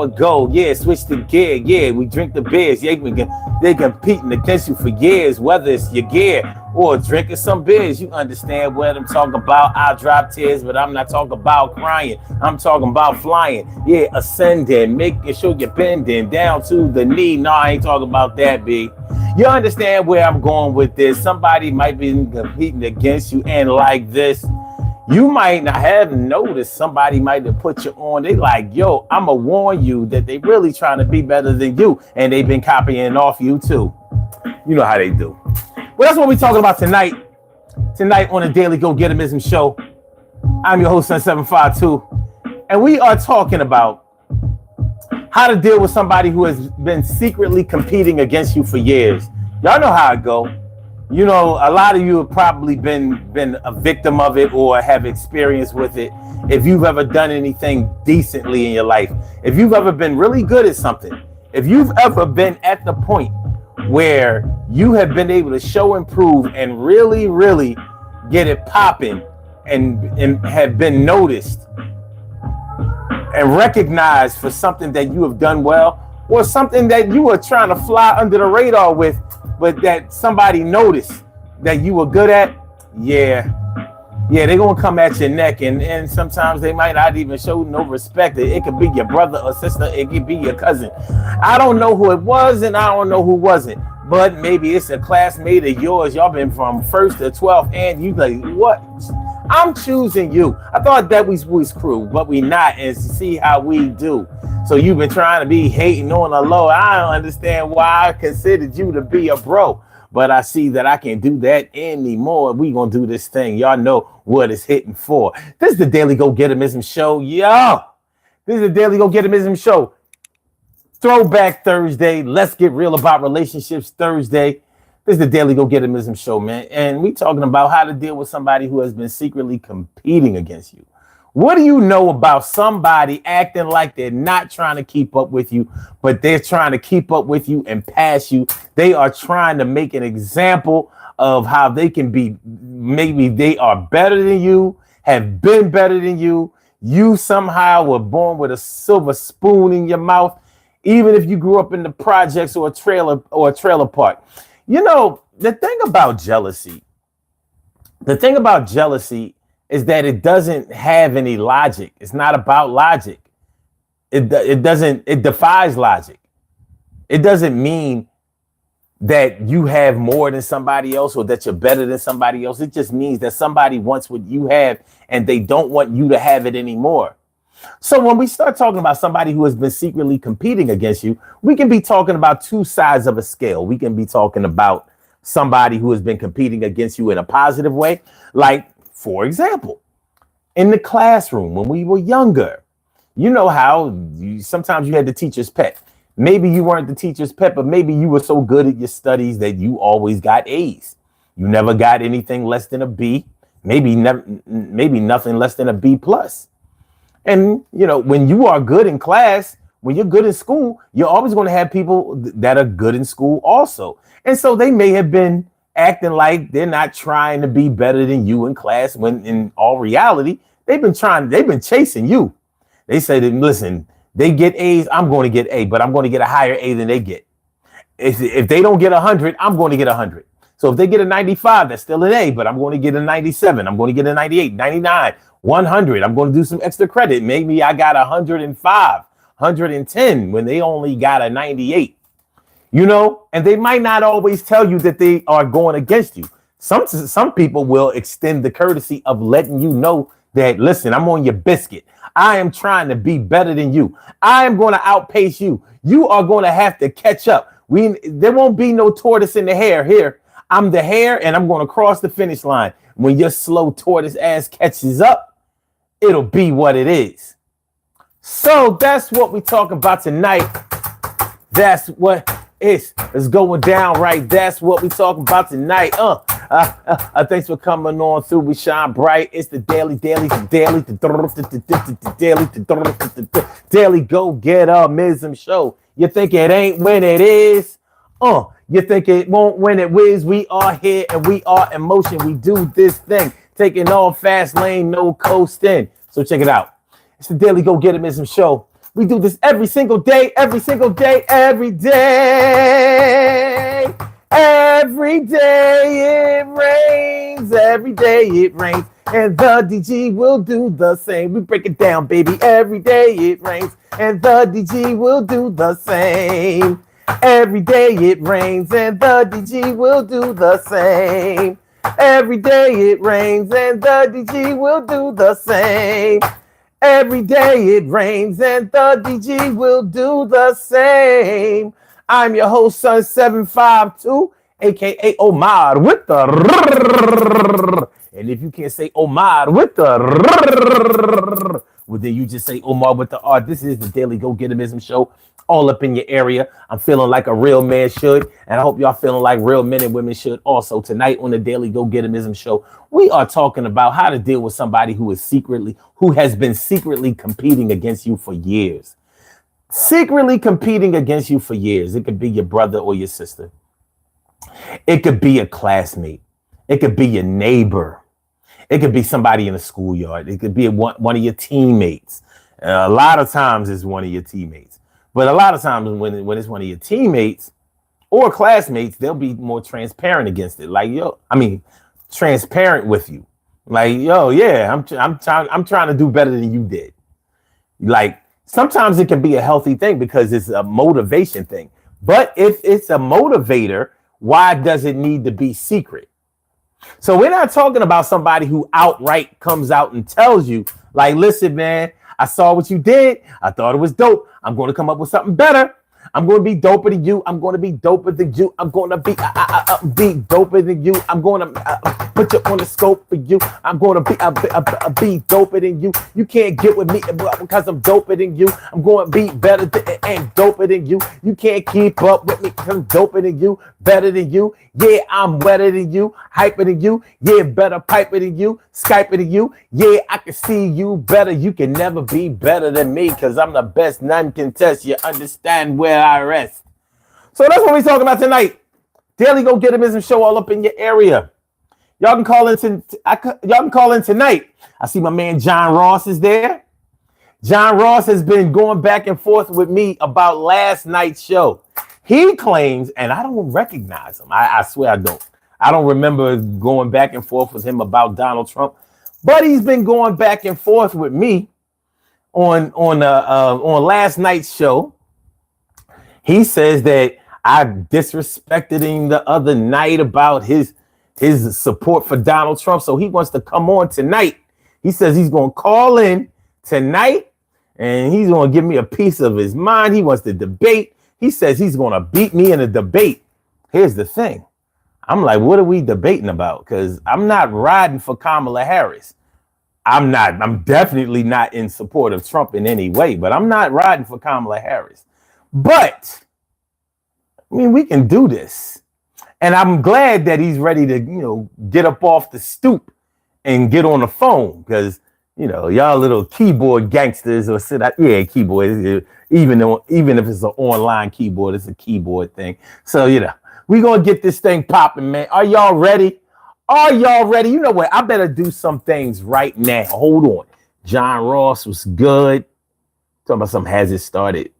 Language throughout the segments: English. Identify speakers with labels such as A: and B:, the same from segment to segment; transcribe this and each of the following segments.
A: Go, yeah, switch the gear, yeah, we drink the beers, yeah, they competing against you for years, whether it's your gear or drinking some beers. You understand what I'm talking about? I drop tears, but I'm not talking about crying. I'm talking about flying, yeah, ascending, making sure you're bending down to the knee. No, I ain't talking about that, B. You understand where I'm going with this? Somebody might be competing against you, and like this, you might not have noticed, somebody might have put you on. They like, yo, I'ma warn you that they really trying to be better than you, and they've been copying off you too. You know how they do. Well, that's what we're talking about tonight. Tonight on the Daily Go Getimism Show. I'm your host, Sun752, and we are talking about how to deal with somebody who has been secretly competing against you for years. Y'all know how it go. You know, a lot of you have probably been a victim of it or have experience with it. If you've ever done anything decently in your life, if you've ever been really good at something, if you've ever been at the point where you have been able to show and prove and really, really get it popping and have been noticed and recognized for something that you have done well, or something that you were trying to fly under the radar with, but that somebody noticed that you were good at, yeah, they're gonna come at your neck, and sometimes they might not even show no respect. It could be your brother or sister, it could be your cousin. I don't know who it was, and I don't know who wasn't, but maybe it's a classmate of yours. Y'all been from 1st to 12th, and you like, what? I'm choosing you. I thought that we was crew, but we not, and see how we do. So you've been trying to be hating on the low. I don't understand why I considered you to be a bro, but I see that I can't do that anymore. We gonna do this thing. Y'all know what it's hitting for. This is the Daily Go Getimism Show. Yo, this is the Daily Go Getimism Show. Throwback Thursday. Let's get real about relationships Thursday. This is the Daily Go Getimism Show, man. And we talking about how to deal with somebody who has been secretly competing against you. What do you know about somebody acting like they're not trying to keep up with you, but they're trying to keep up with you and pass you? They are trying to make an example of how they can be. Maybe they are better than you, have been better than you. You somehow were born with a silver spoon in your mouth, even if you grew up in the projects or a trailer park. You know, the thing about jealousy is that it doesn't have any logic. It's not about logic. It defies logic. It doesn't mean that you have more than somebody else or that you're better than somebody else. It just means that somebody wants what you have and they don't want you to have it anymore. So when we start talking about somebody who has been secretly competing against you, we can be talking about two sides of a scale. We can be talking about somebody who has been competing against you in a positive way. Like, for example, in the classroom when we were younger, you know how sometimes you had the teacher's pet. Maybe you weren't the teacher's pet, but maybe you were so good at your studies that you always got A's. You never got anything less than a B, maybe nothing less than a B plus. And, you know, when you are good in class, when you're good in school, you're always going to have people that are good in school also. And so they may have been acting like they're not trying to be better than you in class, when in all reality, they've been chasing you. They say that, listen, they get A's, I'm going to get A, but I'm going to get a higher A than they get. If they don't get 100, I'm going to get 100. So if they get a 95, that's still an A, but I'm going to get a 97. I'm going to get a 98, 99, 100. I'm going to do some extra credit. Maybe I got 105, 110 when they only got a 98. You know, and they might not always tell you that they are going against you. Some people will extend the courtesy of letting you know that, listen, I'm on your biscuit. I am trying to be better than you. I am going to outpace you. You are going to have to catch up. There won't be no tortoise in the hare here. I'm the hare and I'm going to cross the finish line. When your slow tortoise ass catches up, it'll be what it is. So that's what we talk about tonight. That's what is going down, right? That's what we talking about tonight. Thanks for coming on through. We shine bright. It's the daily Go Getimism Show. You think it ain't when it is? You think it won't when it whiz? We are here and we are in motion. We do this thing, taking all fast lane, no coasting. So check it out. It's the Daily Go Getimism Show. We do this every single day, every single day, every day. Every day it rains, every day it rains, and the DG will do the same. We break it down, baby. Every day it rains, and the DG will do the same. Every day it rains, and the DG will do the same. Every day it rains, and the DG will do the same. Every day it rains, and the DG will do the same. I'm your host, Son 752, aka Omar with the and if you can't say Omar with the well, then you just say Omar with the R. This is the Daily Go Getimism Show, all up in your area. I'm feeling like a real man should, and I hope y'all feeling like real men and women should also. Tonight on the Daily Go Getimism Show, we are talking about how to deal with somebody who has been secretly competing against you for years. Secretly competing against you for years. It could be your brother or your sister. It could be a classmate. It could be your neighbor. It could be somebody in the schoolyard. It could be one of your teammates. A lot of times it's one of your teammates. But a lot of times when it's one of your teammates or classmates, they'll be more transparent against it. Like, transparent with you. Like, yeah, I'm trying to do better than you did. Like, sometimes it can be a healthy thing because it's a motivation thing. But if it's a motivator, why does it need to be secret? So we're not talking about somebody who outright comes out and tells you, like, listen, man, I saw what you did. I thought it was dope. I'm going to come up with something better. I'm going to be doper than you. I'm going to be doper than you. I'm going to be doper than you. I'm going to put you on the scope for you. I'm going to be doper than you. You can't get with me because I'm doper than you. I'm going to be better and doper than you. You can't keep up with me because I'm doper than you, better than you. Yeah, I'm wetter than you, hyper than you. Yeah, better piper than you, Skyper than you. Yeah, I can see you better. You can never be better than me because I'm the best. None can test. You understand where I rest. So that's what we're talking about tonight. Daily Go Getimism Show all up in your area. Y'all can call in tonight. I see my man John Ross is there. John Ross has been going back and forth with me about last night's show. He claims, and I don't recognize him. I swear I don't. I don't remember going back and forth with him about Donald Trump, but he's been going back and forth with me on last night's show. He says that I disrespected him the other night about his support for Donald Trump. So he wants to come on tonight. He says he's going to call in tonight and he's going to give me a piece of his mind. He wants to debate. He says he's going to beat me in a debate. Here's the thing. I'm like, what are we debating about? Because I'm not riding for Kamala Harris. I'm definitely not in support of Trump in any way, but I'm not riding for Kamala Harris. But I mean, we can do this. And I'm glad that he's ready to, get up off the stoop and get on the phone because, y'all little keyboard gangsters or sit out. Yeah, keyboard. Even if it's an online keyboard, it's a keyboard thing. So, we're going to get this thing popping, man. Are y'all ready? Are y'all ready? You know what? I better do some things right now. Hold on. John Ross was good. Talking about something has it started.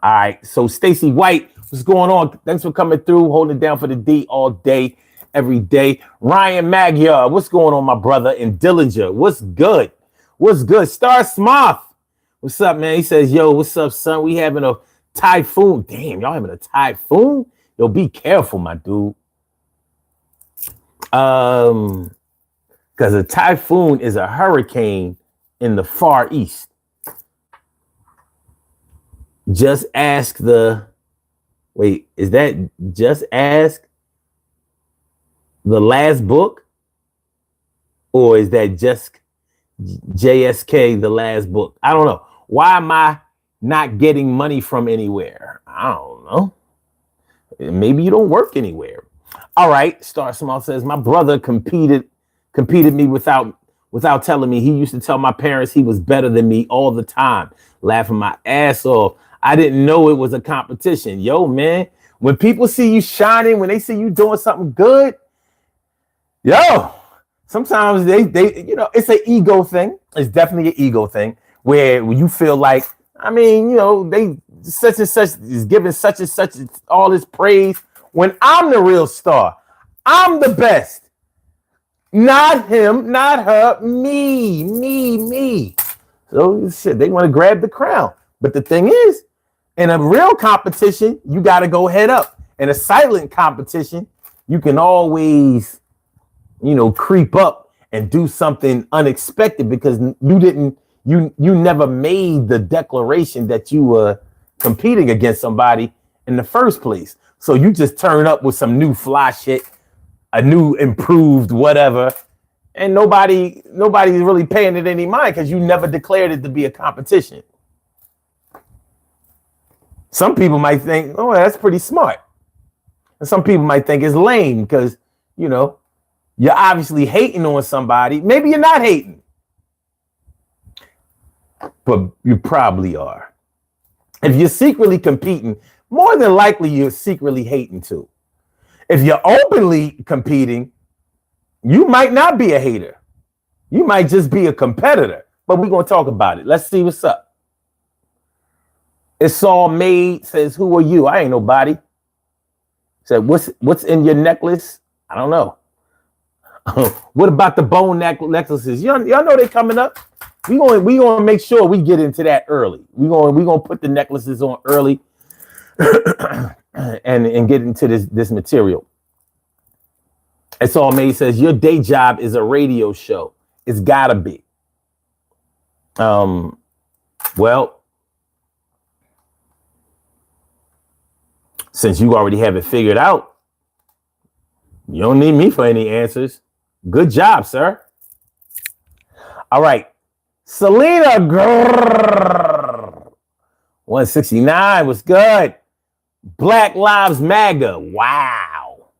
A: All right. So Stacey White, what's going on? Thanks for coming through, holding it down for the D all day, every day. Ryan Magyar, what's going on, my brother? And Dillinger, what's good? What's good? Star Smoth, what's up, man? He says, yo, what's up, son? We having a typhoon. Damn, y'all having a typhoon? Yo, be careful, my dude. Because a typhoon is a hurricane in the Far East. Just ask is that Just Ask the Last Book? Or is that just JSK, the Last Book? I don't know. Why am I not getting money from anywhere? I don't know. Maybe you don't work anywhere. All right. Star Small says, my brother competed me without telling me. He used to tell my parents he was better than me all the time, laughing my ass off. I didn't know it was a competition. Yo, man, when people see you shining, when they see you doing something good, sometimes they it's an ego thing. It's definitely an ego thing where you feel like, I mean, they such and such is giving such and such all this praise when I'm the real star. I'm the best. Not him, not her, me. So shit, they want to grab the crown. But the thing is, in a real competition, you got to go head up. In a silent competition, you can always, creep up and do something unexpected because you never made the declaration that you were competing against somebody in the first place. So you just turn up with some new fly shit, a new improved whatever, and nobody's really paying it any mind because you never declared it to be a competition. Some people might think, oh, that's pretty smart. And some people might think it's lame because, you're obviously hating on somebody. Maybe you're not hating, but you probably are. If you're secretly competing, more than likely you're secretly hating too. If you're openly competing, you might not be a hater. You might just be a competitor, but we're going to talk about it. Let's see what's up. It's all made, says, who are you? I ain't nobody. Said, what's in your necklace? I don't know. What about the bone necklaces? Y'all know they coming up. We gonna make sure we get into that early. We gonna put the necklaces on early and get into this material. It's all made says your day job is a radio show. It's gotta be. Well, since you already have it figured out, you don't need me for any answers. Good job, sir. All right. Selena 169 was good. Black Lives Matter. Wow.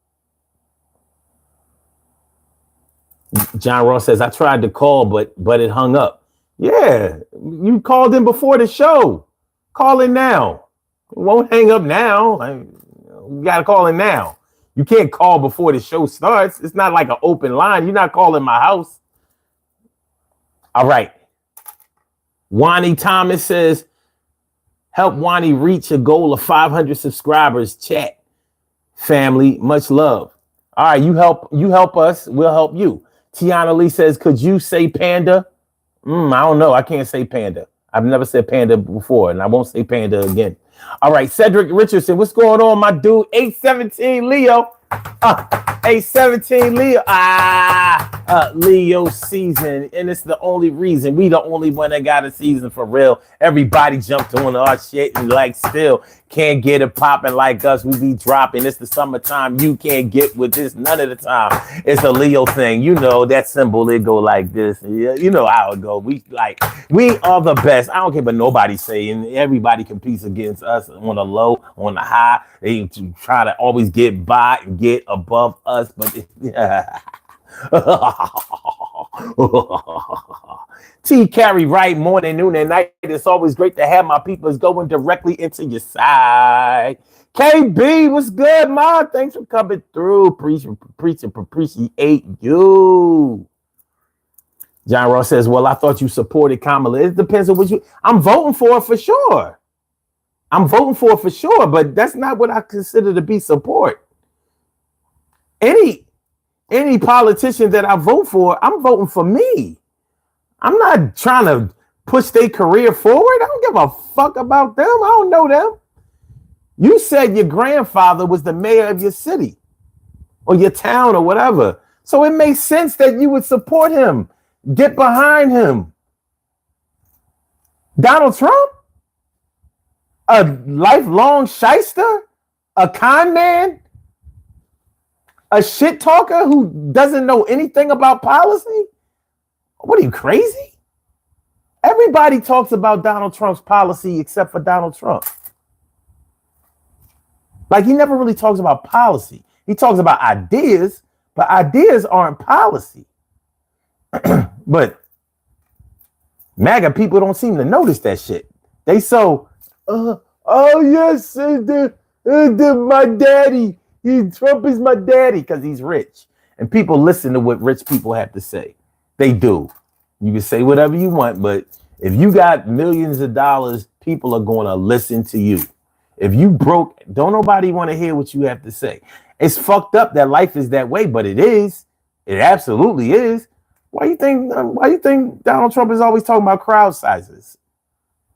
A: John Ross says, I tried to call, but it hung up. Yeah, you called in before the show. Call in now. It won't hang up now. You got to call in now. You can't call before the show starts. It's not like an open line. You're not calling my house. All right. Wani Thomas says, help Wani reach a goal of 500 subscribers. Chat. Family, much love. All right, you help us. We'll help you. Tiana Lee says, could you say panda? I don't know. I can't say panda. I've never said panda before, and I won't say panda again. All right, Cedric Richardson, what's going on, my dude? 817 Leo. 817 Leo. Leo season, and it's the only reason. We the only one that got a season for real. Everybody jumped on our shit and still can't get it popping like us. We be dropping. It's the summertime. You can't get with this none of the time. It's a Leo thing. That symbol, it go like this. You know how it go. We are the best. I don't care what nobody's saying. Everybody competes against us on the low, on the high. They try to always get by and get above us, but T carry right morning, noon, and night. It's always great to have my peoples going directly into your side. KB, what's good, man? Thanks for coming through. Appreciate you. John Ross says, well, I thought you supported Kamala. It depends on what I'm voting for sure. But that's not what I consider to be support. Any politician that I vote for, I'm voting for me. I'm not trying to push their career forward. I don't give a fuck about them. I don't know them. You said your grandfather was the mayor of your city or your town or whatever. So it makes sense that you would support him. Get behind him. Donald Trump? A lifelong shyster? A con man? A shit talker who doesn't know anything about policy? What are you, crazy? Everybody talks about Donald Trump's policy except for Donald Trump. Like, he never really talks about policy. He talks about ideas, but ideas aren't policy. But MAGA people don't seem to notice that shit. They so, oh yes, my daddy. Trump is my daddy because he's rich. And people listen to what rich people have to say. They do. You can say whatever you want, but if you got millions of dollars, people are going to listen to you. If you broke, don't nobody want to hear what you have to say. It's fucked up that life is that way, but it is. It absolutely is. Why you think Donald Trump is always talking about crowd sizes?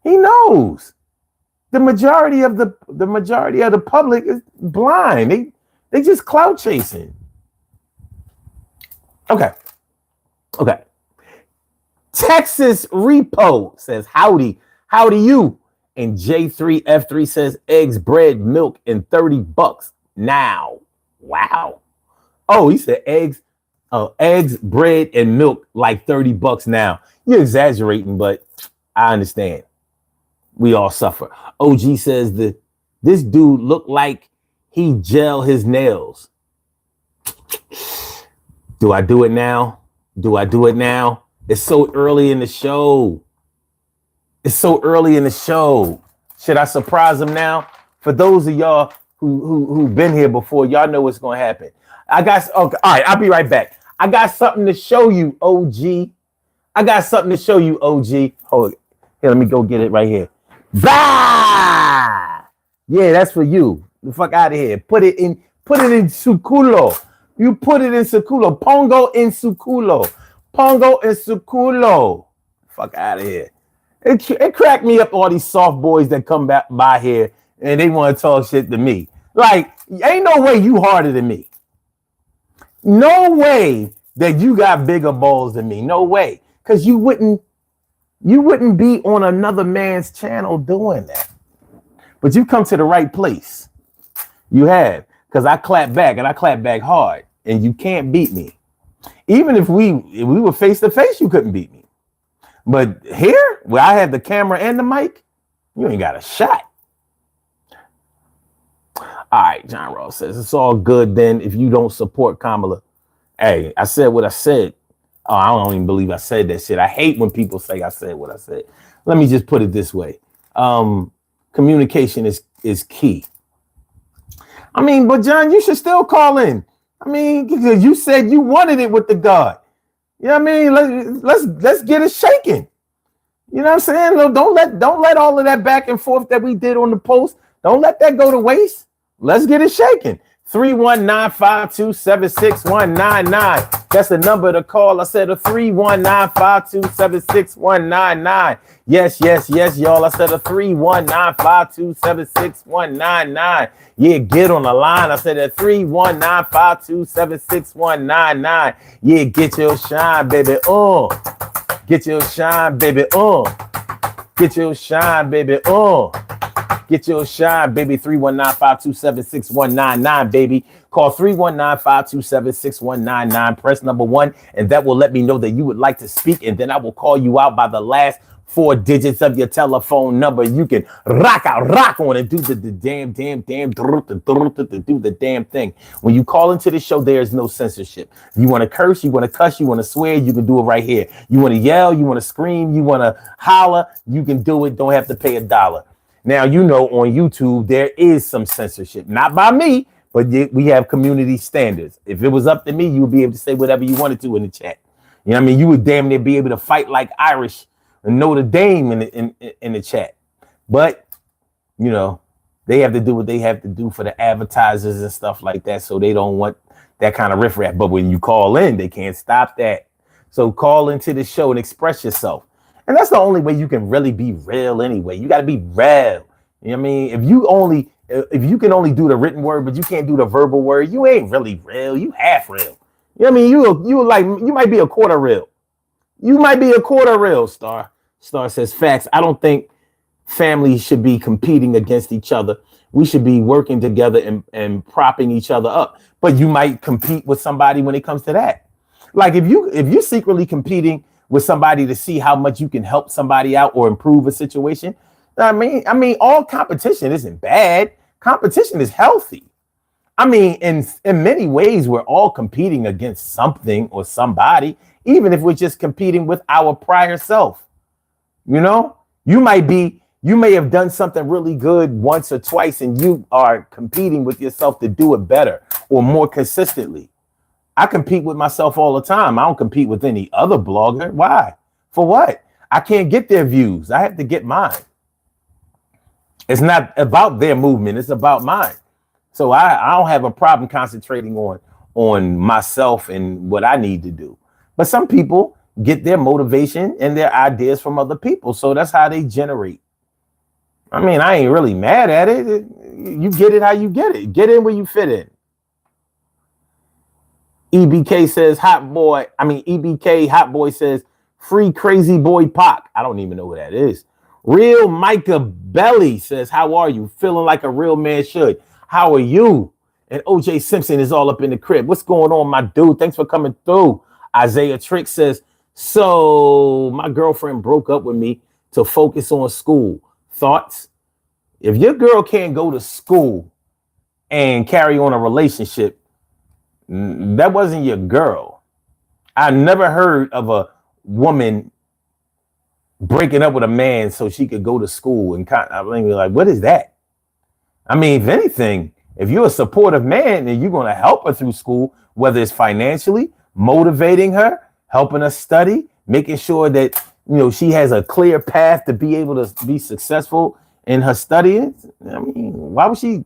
A: He knows. The majority of the public is blind. They just clout chasing. Okay. Texas Repo says howdy you. And J3F3 says eggs, bread, milk, and $30 now. Wow. Oh, he said eggs, bread, and milk like $30 now. You're exaggerating, but I understand. We all suffer. OG says this dude looked like he gel his nails. Do I do it now? It's so early in the show. Should I surprise him now? For those of y'all who've been here before, y'all know what's going to happen. All right, I'll be right back. I got something to show you, OG. Hold it. Here, let me go get it right here. Bah! Yeah, that's for you. The fuck out of here. Put it in suculo. You put it in suculo. Pongo in suculo. Fuck out of here. It cracked me up, all these soft boys that come back by here and they want to talk shit to me. Like, ain't no way you harder than me. No way that you got bigger balls than me. No way. Because you wouldn't be on another man's channel doing that. But you come to the right place. You have. Because I clap back, and I clap back hard. And you can't beat me. Even if we were face to face, you couldn't beat me. But here, where I have the camera and the mic, you ain't got a shot. All right, John Ross says, it's all good then if you don't support Kamala. Hey, I said what I said. Oh, I don't even believe I said that shit. I hate when people say I said what I said. Let me just put it this way. Communication is key. I mean, but John, you should still call in. I mean, because you said you wanted it with the God. You know what I mean? Let's get it shaking. You know what I'm saying? Don't let all of that back and forth that we did on the post. Don't let that go to waste. Let's get it shaking. 319-527-6199. That's the number to call. I said a 319-527-6199. Yes, y'all. I said a 319-527-6199. Yeah, get on the line. I said a 319-527-6199. Yeah, get your shine, baby. Get your shine, baby. Get your shine, baby. Get your shine, baby. 319-527-6199, baby. Call 319-527-6199. Press number 1, and that will let me know that you would like to speak, and then I will call you out by the last 4 digits of your telephone number. You can rock on and do the damn, do the damn thing. When you call into the show, there is no censorship. You want to curse, you want to cuss, you want to swear, you can do it right here. You want to yell, you want to scream, you want to holler, you can do it. Don't have to pay $1. Now, you know, on YouTube, there is some censorship, not by me, but we have community standards. If it was up to me, you would be able to say whatever you wanted to in the chat. You know what I mean? You would damn near be able to fight like Irish and Notre Dame in the chat. But, you know, they have to do what they have to do for the advertisers and stuff like that. So they don't want that kind of riffraff. But when you call in, they can't stop that. So call into the show and express yourself. And that's the only way you can really be real anyway. You got to be real. You know what I mean? If you can only do the written word, but you can't do the verbal word, you ain't really real. You half real. You know what I mean? You might be a quarter real. You might be a quarter real, Star. Star says facts. I don't think families should be competing against each other. We should be working together and propping each other up. But you might compete with somebody when it comes to that. Like if you're secretly competing with somebody to see how much you can help somebody out or improve a situation. I mean, all competition isn't bad. Competition is healthy. I mean, in many ways, we're all competing against something or somebody, even if we're just competing with our prior self. You know, you may have done something really good once or twice, and you are competing with yourself to do it better or more consistently. I compete with myself all the time. I don't compete with any other blogger. Why? For what? I can't get their views. I have to get mine. It's not about their movement. It's about mine. So I don't have a problem concentrating on myself and what I need to do. But some people get their motivation and their ideas from other people. So that's how they generate. I mean, I ain't really mad at it. You get it how you get it. Get in where you fit in. EBK says hot boy. EBK hot boy says free crazy boy Pac. I don't even know who that is. Real Micah Belly says, how are you? Feeling like a real man should. How are you? And OJ Simpson is all up in the crib. What's going on, my dude? Thanks for coming through. Isaiah Trick says, so my girlfriend broke up with me to focus on school. Thoughts? If your girl can't go to school and carry on a relationship, that wasn't your girl. I never heard of a woman breaking up with a man so she could go to school and like, what is that? I mean, if anything, if you're a supportive man and you're going to help her through school, whether it's financially, motivating her, helping her study, making sure that, she has a clear path to be able to be successful in her studying. I mean, why would she?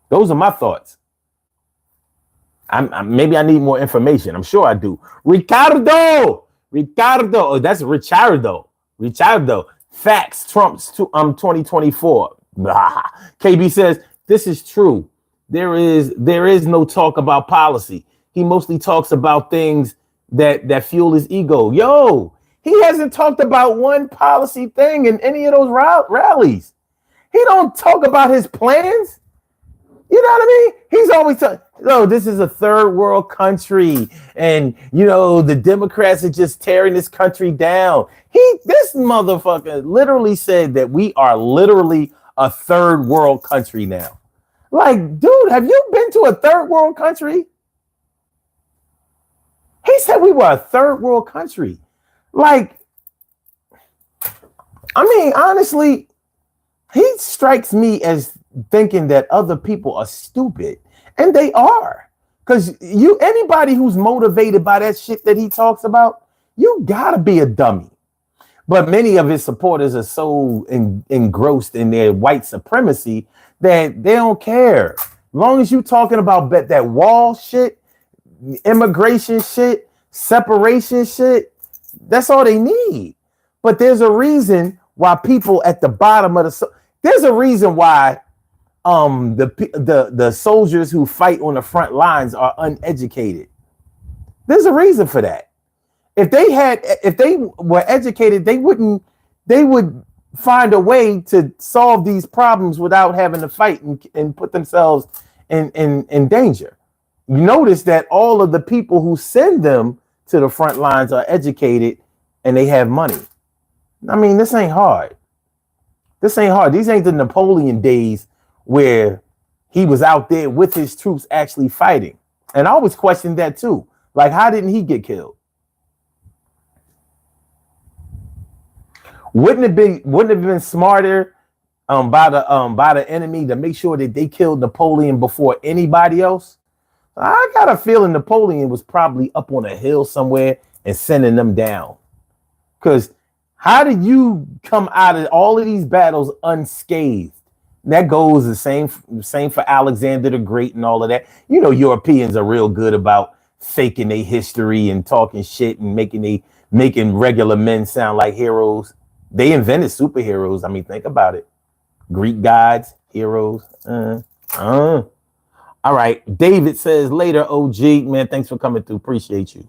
A: Those are my thoughts. Maybe I need more information. I'm sure I do. Ricardo. Oh, that's Richardo. Facts trumps 2024. KB says this is true. There is no talk about policy. He mostly talks about things that fuel his ego. Yo, he hasn't talked about one policy thing in any of those rallies. He don't talk about his plans. You know what I mean? He's always talking, this is a third world country. And, the Democrats are just tearing this country down. This motherfucker literally said that we are literally a third world country now. Like, dude, have you been to a third world country? He said we were a third world country. Like, I mean, honestly, he strikes me as thinking that other people are stupid, and they are. Because anybody who's motivated by that shit that he talks about, you gotta be a dummy. But many of his supporters are so engrossed in their white supremacy that they don't care. As long as you talking about that wall shit, immigration shit, separation shit, that's all they need. But there's a reason why people at the bottom of there's a reason why the soldiers who fight on the front lines are uneducated. There's a reason for that. If they were educated, they would find a way to solve these problems without having to fight and put themselves in danger. You notice that all of the people who send them to the front lines are educated and they have money. I mean, this ain't hard. These ain't the Napoleon days where he was out there with his troops actually fighting. And I always questioned that too. Like, how didn't he get killed? Wouldn't it have been smarter by the enemy to make sure that they killed Napoleon before anybody else? I got a feeling Napoleon was probably up on a hill somewhere and sending them down. Because how did you come out of all of these battles unscathed? That goes the same for Alexander the Great and all of that. Europeans are real good about faking their history and talking shit and making regular men sound like heroes. They invented superheroes. I mean, think about it. Greek gods, heroes. All right. David says later, OG. Man, thanks for coming through. Appreciate you.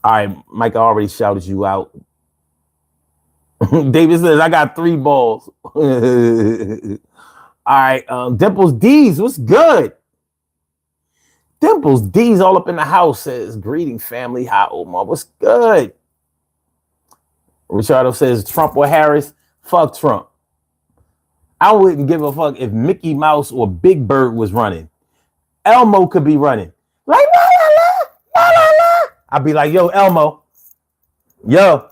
A: All right, Mike, I already shouted you out. David says, I got 3 balls. All right, Dimples D's, what's good? Dimples D's all up in the house says, greeting family. Hi, Omar, what's good? Richardo says, Trump or Harris? Fuck Trump. I wouldn't give a fuck if Mickey Mouse or Big Bird was running. Elmo could be running. Like, la, la, la, la, la, la. I'd be like, yo, Elmo. Yo.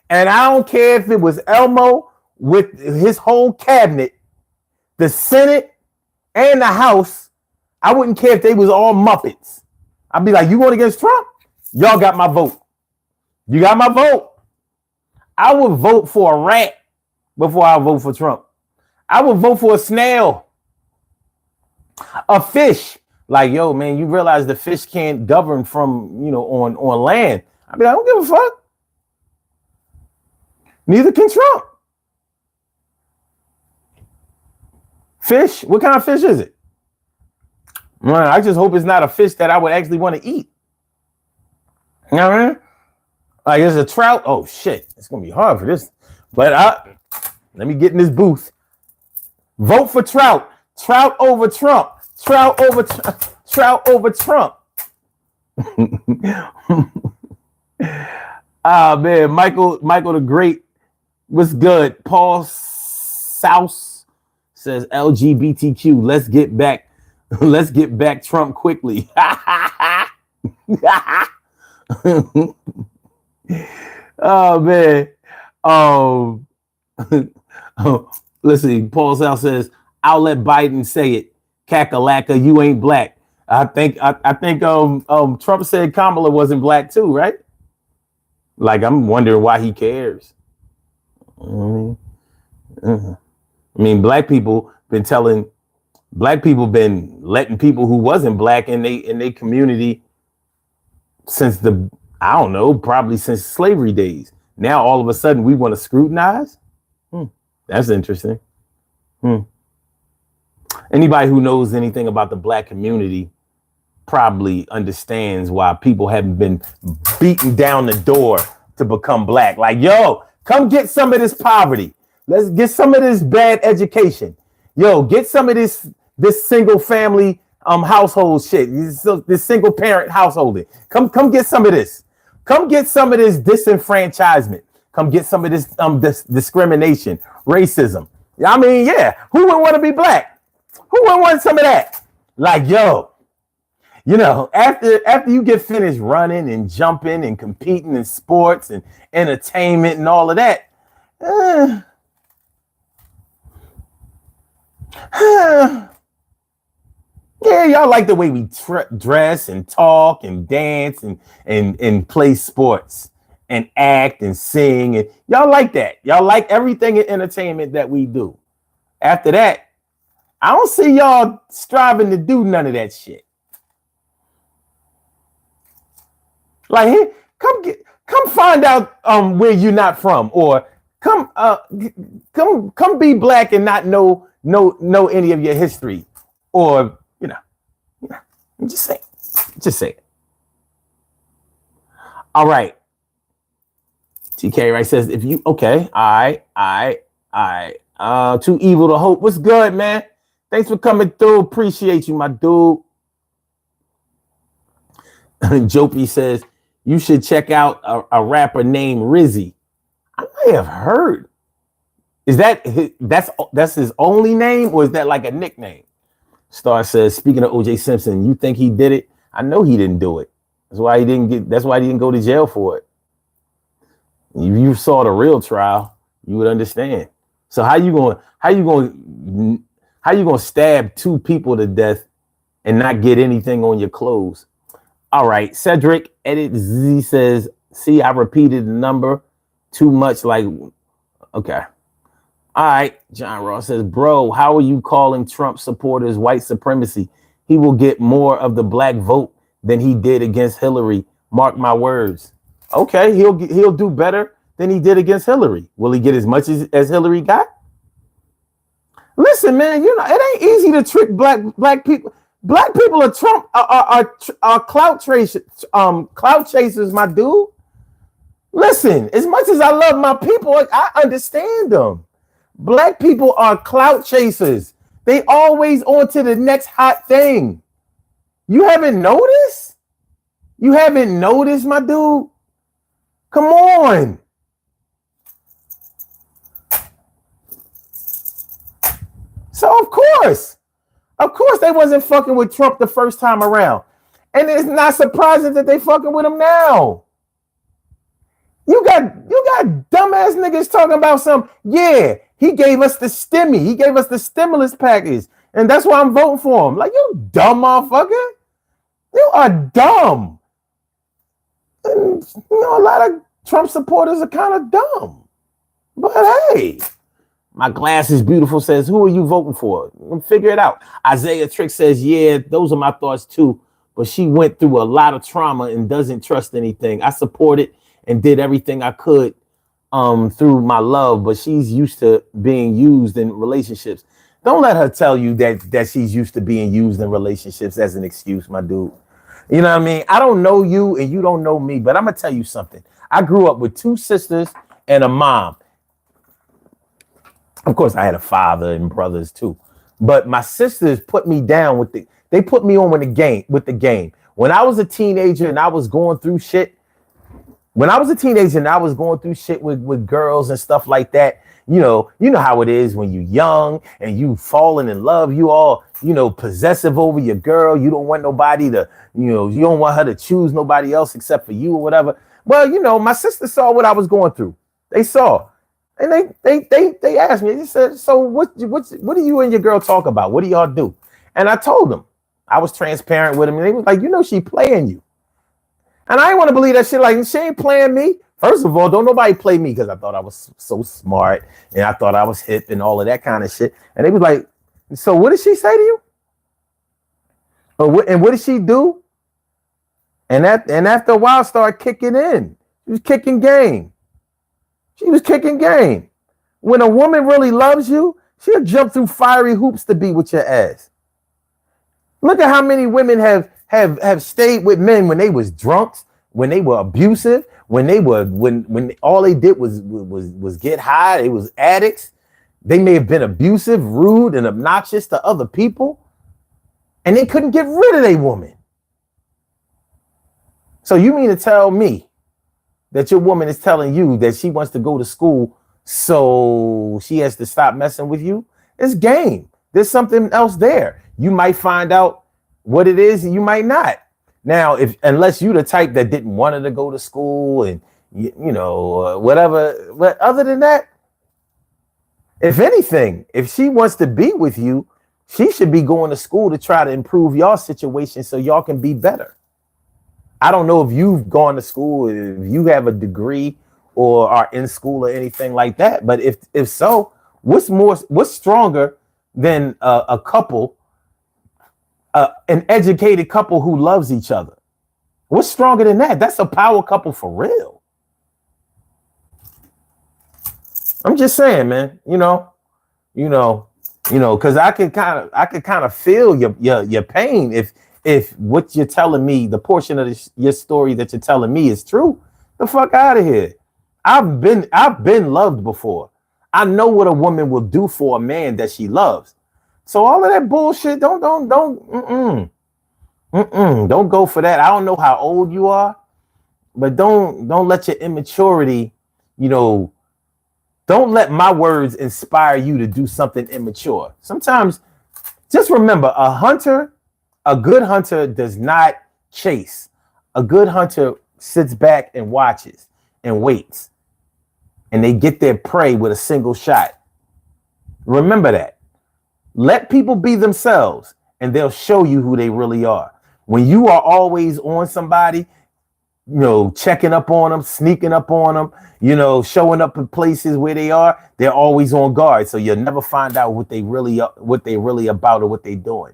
A: And I don't care if it was Elmo with his whole cabinet, the Senate and the House. I wouldn't care if they was all Muppets. I'd be like, you going against Trump? Y'all got my vote. You got my vote. I would vote for a rat before I vote for Trump. I would vote for a snail, a fish. Like, yo, man, you realize the fish can't govern from, on land. I mean, I don't give a fuck. Neither can Trump. Fish? What kind of fish is it? Man, I just hope it's not a fish that I would actually want to eat. You know what I mean? Like, it's a trout. Oh, shit. It's going to be hard for this. But let me get in this booth. Vote for Trout. Trout over Trump. Trout over Trump. Man, Michael the Great. What's good? Paul Souse says LGBTQ. Let's get back Trump quickly. Oh man. Listen, Paul Souse says, I'll let Biden say it. Kakalaka, you ain't black. I think Trump said Kamala wasn't black too, right? Like, I'm wondering why he cares. I mean, black people been letting people who wasn't black in they community since probably since slavery days. Now all of a sudden we want to scrutinize. That's interesting. Anybody who knows anything about the black community probably understands why people haven't been beating down the door to become black. Like, yo, come get some of this poverty. Let's get some of this bad education. Yo, get some of this single family household shit. This single parent householding. Come get some of this. Come get some of this disenfranchisement. Come get some of this discrimination, racism. I mean, yeah, who wouldn't want to be black? Who wouldn't want some of that? Like, yo, after you get finished running and jumping and competing in sports and entertainment and all of that, yeah, y'all like the way we dress and talk and dance and play sports and act and sing, and y'all like that. Y'all like everything in entertainment that we do. After that, I don't see y'all striving to do none of that shit. Like, hey, come find out where you're not from, or come be black and not know any of your history, or just say it. All right. TK right says, if you okay, I too evil to hope. What's good, man? Thanks for coming through. Appreciate you, my dude. Jopie says, you should check out a rapper named Rizzy. I may have heard. Is that's his only name, or is that like a nickname? Star says, speaking of OJ Simpson, you think he did it? I know he didn't do it. That's why he didn't go to jail for it. If you saw the real trial, you would understand. So how you going to stab two people to death and not get anything on your clothes? All right, Cedric Edit Z says, see, I repeated the number too much. Like, okay. All right, John Ross says, bro, how are you calling Trump supporters white supremacy? He will get more of the black vote than he did against Hillary. Mark my words. Okay, he'll do better than he did against Hillary. Will he get as much as Hillary got? Listen, man, it ain't easy to trick black people. Black people are Trump are clout chasers, my dude. Listen, as much as I love my people, I understand them. Black people are clout chasers. They always on to the next hot thing. You haven't noticed? You haven't noticed, my dude? Come on. So of course they wasn't fucking with Trump the first time around. And it's not surprising that they fucking with him now. You got dumbass niggas talking about yeah, he gave us the stimmy. He gave us the stimulus package. And that's why I'm voting for him. Like, you dumb motherfucker. You are dumb. And, a lot of Trump supporters are kind of dumb. But hey, my glass is beautiful says, who are you voting for? Figure it out. Isaiah Trick says, yeah, those are my thoughts too. But she went through a lot of trauma and doesn't trust anything. I supported and did everything I could through my love, but she's used to being used in relationships. Don't let her tell you that she's used to being used in relationships as an excuse, my dude. You know what I mean? I don't know you and you don't know me, but I'm going to tell you something. I grew up with 2 sisters and a mom. Of course, I had a father and brothers too. But my sisters put me down they put me on with the game. When I was a teenager and I was going through shit, with girls and stuff like that, you know how it is when you're young and you falling in love, you all, possessive over your girl. You don't want nobody to, you don't want her to choose nobody else except for you or whatever. Well, my sister saw what I was going through. They saw. And they asked me, they said, so what do you and your girl talk about? What do y'all do? And I told them. I was transparent with them. And they was like, she playing you. And I didn't want to believe that shit. Like, she ain't playing me. First of all, don't nobody play me because I thought I was so smart and I thought I was hip and all of that kind of shit. And they was like, so what did she say to you? And what did she do? And after a while, started kicking in. She was kicking game. When a woman really loves you, she'll jump through fiery hoops to be with your ass. Look at how many women have stayed with men when they was drunks, when they were abusive, when all they did was get high. They was addicts. They may have been abusive, rude, and obnoxious to other people, and they couldn't get rid of their woman. So you mean to tell me that your woman is telling you that she wants to go to school so she has to stop messing with you? It's game. There's something else there. You might find out what it is and you might not. Now, unless you the type that didn't want her to go to school and, whatever. But other than that, if anything, if she wants to be with you, she should be going to school to try to improve y'all situation so y'all can be better. I don't know if you've gone to school, if you have a degree or are in school or anything like that. But if so, what's stronger than a couple, an educated couple who loves each other? What's stronger than that? That's a power couple for real. I'm just saying, man, because I could kind of feel your pain if what you're telling me, the portion of your story that you're telling me is true. The fuck out of here. I've been loved before. I know what a woman will do for a man that she loves. So all of that bullshit, don't go for that. I don't know how old you are, but don't let your immaturity, don't let my words inspire you to do something immature. Sometimes just remember, a good hunter does not chase. A good hunter sits back and watches and waits. And they get their prey with a single shot. Remember that. Let people be themselves and they'll show you who they really are. When you are always on somebody, checking up on them, sneaking up on them, showing up in places where they are, they're always on guard. So you'll never find out what they really about or what they're doing.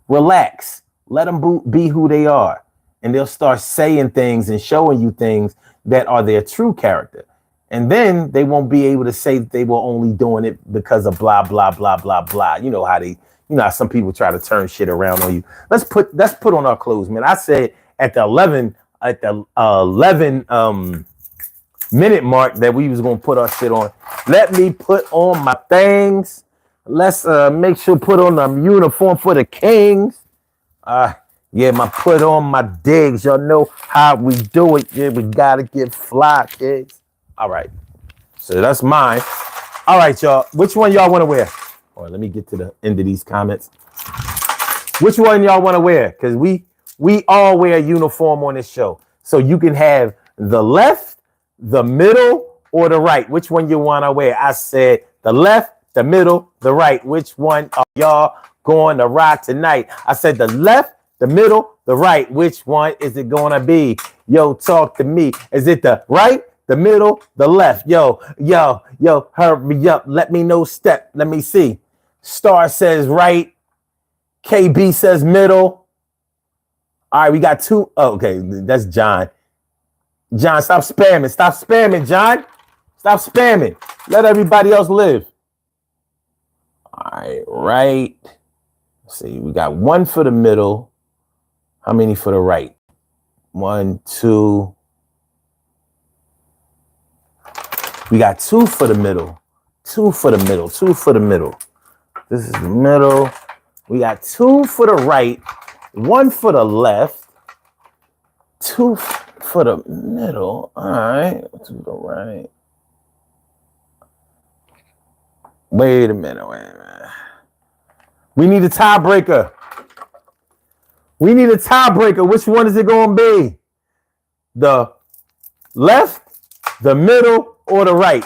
A: Relax. Let them be who they are. And they'll start saying things and showing you things that are their true character. And then they won't be able to say that they were only doing it because of blah, blah, blah, blah, blah. You know how some people try to turn shit around on you. Let's put on our clothes, man. I said at the 11 minute mark that we was going to put our shit on. Let me put on my things. Let's make sure put on the uniform for the Kings. Put on my digs. Y'all know how we do it. Yeah, we gotta get fly, kids. All right. So that's mine. All right, y'all. Which one y'all want to wear? All right, let me get to the end of these comments. Which one y'all want to wear? Because we all wear a uniform on this show. So you can have the left, the middle, or the right. Which one you want to wear? I said the left, the middle, the right. Which one are y'all going to rock tonight? I said the left, the middle, the right. Which one is it going to be? Yo, talk to me. Is it the right, the middle, the left? Yo, hurry up. Let me know step. Let me see. Star says right. KB says middle. All right, we got two. Oh, okay, that's John. John, stop spamming. Stop spamming, John. Stop spamming. Let everybody else live. All right, right. Let's see, we got one for the middle. How many for the right? 1, 2. We got 2 for the middle. 2 for the middle. 2 for the middle. This is the middle. We got 2 for the right. 1 for the left. 2 for the middle. All right. To the right. Wait a minute. We need a tiebreaker. We need a tiebreaker. Which one is it going to be? The left, the middle, or the right?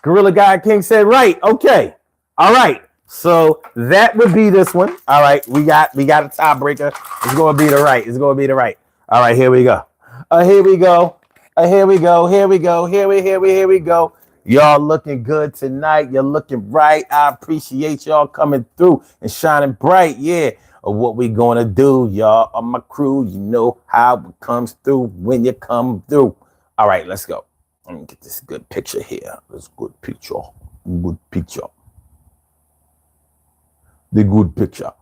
A: Gorilla Guy King said right. Okay. All right. So that would be this one. All right. We got a tiebreaker. It's going to be the right. It's going to be the right. All right. Here we go. Here we go. Here we go. Here we go. Here we go. Y'all looking good tonight. You're looking right. I appreciate y'all coming through and shining bright. Yeah. Of what we gonna do, y'all on my crew. You know how it comes through when you come through. All right, let's go. Let me get this good picture here. This good picture. Good picture. The good picture.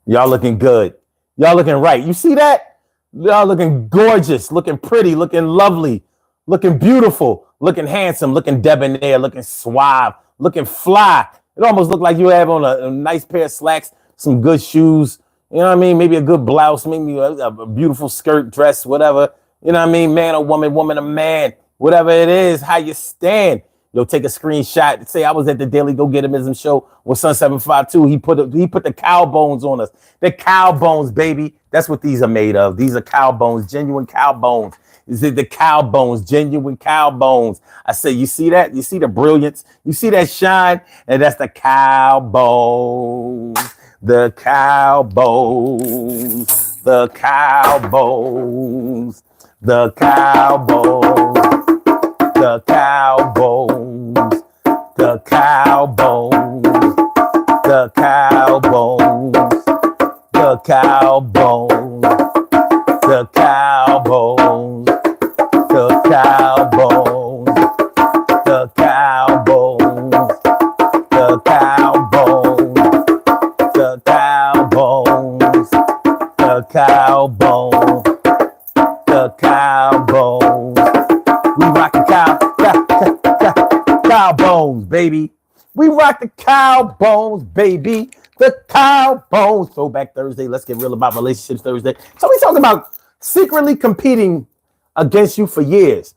A: Y'all looking good. Y'all looking right. You see that? Y'all looking gorgeous, looking pretty, looking lovely, looking beautiful, looking handsome, looking debonair, looking suave, looking fly. It almost looked like you have on a nice pair of slacks, some good shoes, you know what I mean? Maybe a good blouse, maybe a beautiful skirt, dress, whatever. You know what I mean? Man or woman, woman or man, whatever it is, how you stand. Yo, take a screenshot. Say I was at the Daily Go Getimism show with Sun 752. He put the cow bones on us. The cow bones, baby. That's what these are made of. These are cow bones, genuine cow bones. Is it the cow bones, genuine cow bones? I say, you see that? You see the brilliance? You see that shine? And that's the cow bones. The cow bones. The cow bones. The cow bones. The cow bones, the cow bones, the cow bones, the cow bones, the cow bones, the cow bones, the cow bones, the cow bones, the cow bones, the cow bones, the cow bones. We rock the cow bones, baby. We rock the cow bones, baby. The cow bones. Throwback Thursday. Let's get real about relationships Thursday. So we talking about secretly competing against you for years.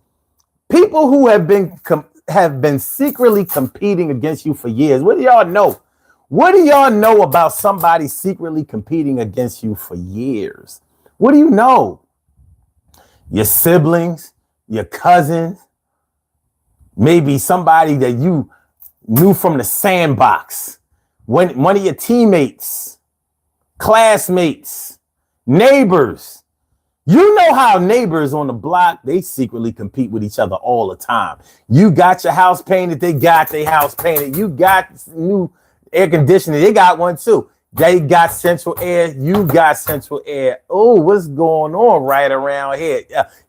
A: People who have been secretly competing against you for years. What do y'all know? What do y'all know about somebody secretly competing against you for years? What do you know? Your siblings, your cousins, maybe somebody that you knew from the sandbox, one of your teammates, classmates, neighbors. You know how neighbors on the block, they secretly compete with each other all the time. You got your house painted, they got their house painted. You got new air conditioning, they got one too. They got central air. You got central air. Oh, what's going on right around here?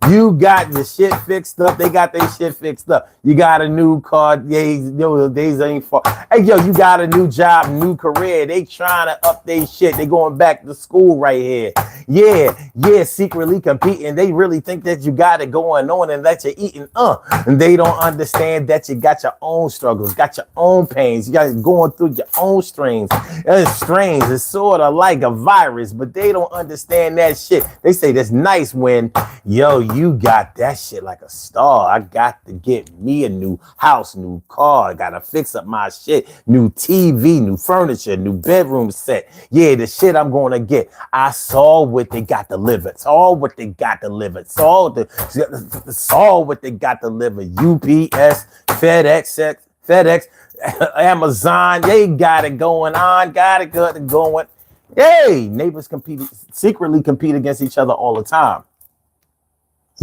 A: You got your shit fixed up. They got their shit fixed up. You got a new car. Days ain't far. Hey, yo, you got a new job, new career. They trying to up their shit. They going back to school right here. Yeah, secretly competing. They really think that you got it going on and that you're eating. And they don't understand that you got your own struggles, got your own pains. You got going through your own strains. It's sort of like a virus, but they don't understand that shit. They say that's nice when, yo, you got that shit like a star. I got to get me a new house, new car. I got to fix up my shit. New TV, new furniture, new bedroom set. Yeah, the shit I'm going to get. I saw what they got delivered. Saw what they got delivered. Saw what they got delivered. UPS, FedEx, Amazon, they got it going on, got it going. Hey, neighbors secretly compete against each other all the time.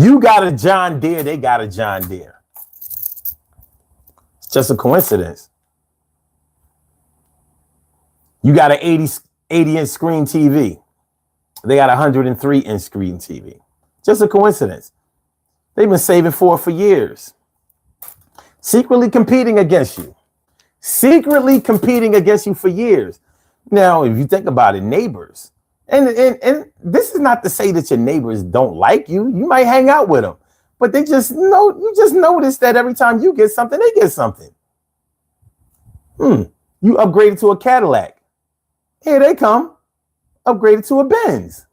A: You got a John Deere, they got a John Deere. It's just a coincidence. You got an 80-inch screen TV. They got a 103-inch screen TV. Just a coincidence. They've been saving for it for years. Secretly competing against you. Secretly competing against you for years. Now, if you think about it, neighbors. And this is not to say that your neighbors don't like you. You might hang out with them. But they just know, you just notice that every time you get something, they get something. You upgraded to a Cadillac. Here they come. Upgraded to a Benz.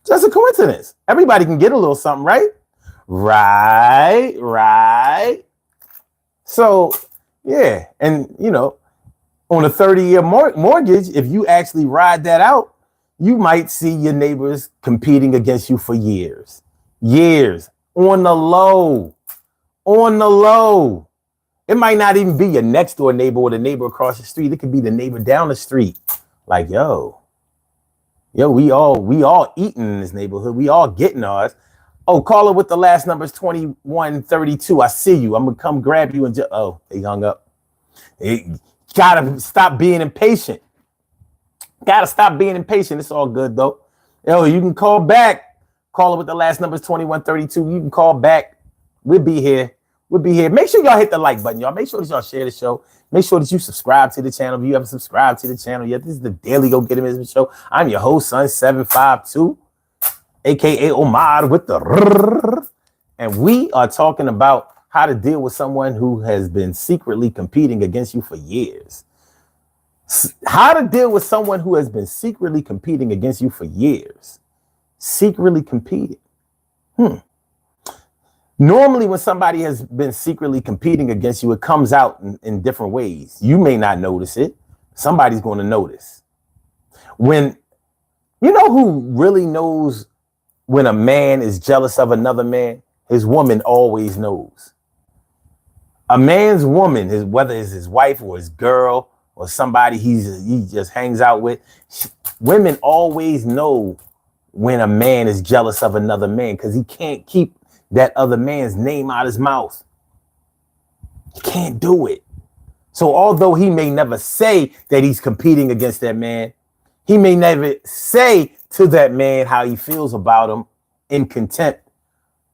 A: Just a coincidence. Everybody can get a little something, right? Right. So, yeah. And, you know, on a 30-year mortgage, if you actually ride that out, you might see your neighbors competing against you for years. Years. On the low. It might not even be your next door neighbor or the neighbor across the street. It could be the neighbor down the street. Like, yo, we all eating in this neighborhood. We all getting ours. Oh, caller with the last number is 2132. I see you. I'm gonna come grab you and they hung up. Gotta stop being impatient. It's all good though. Yo, you can call back. Caller with the last number is 2132. You can call back. We'll be here. Make sure y'all hit the like button, y'all. Make sure that y'all share the show. Make sure that you subscribe to the channel. If you haven't subscribed to the channel yet, this is the Daily Go Get Him Show. I'm your host, Son752, aka Omar with the and we are talking about how to deal with someone who has been secretly competing against you for years. How to deal with someone who has been secretly competing against you for years. Secretly competing. Normally, when somebody has been secretly competing against you, it comes out in different ways. You may not notice it. Somebody's going to notice. When, you know who really knows when a man is jealous of another man? His woman always knows. A man's woman, whether it's his wife or his girl or somebody he just hangs out with, women always know when a man is jealous of another man because he can't keep that other man's name out his mouth. He can't do it. So although he may never say that he's competing against that man, he may never say to that man how he feels about him in contempt.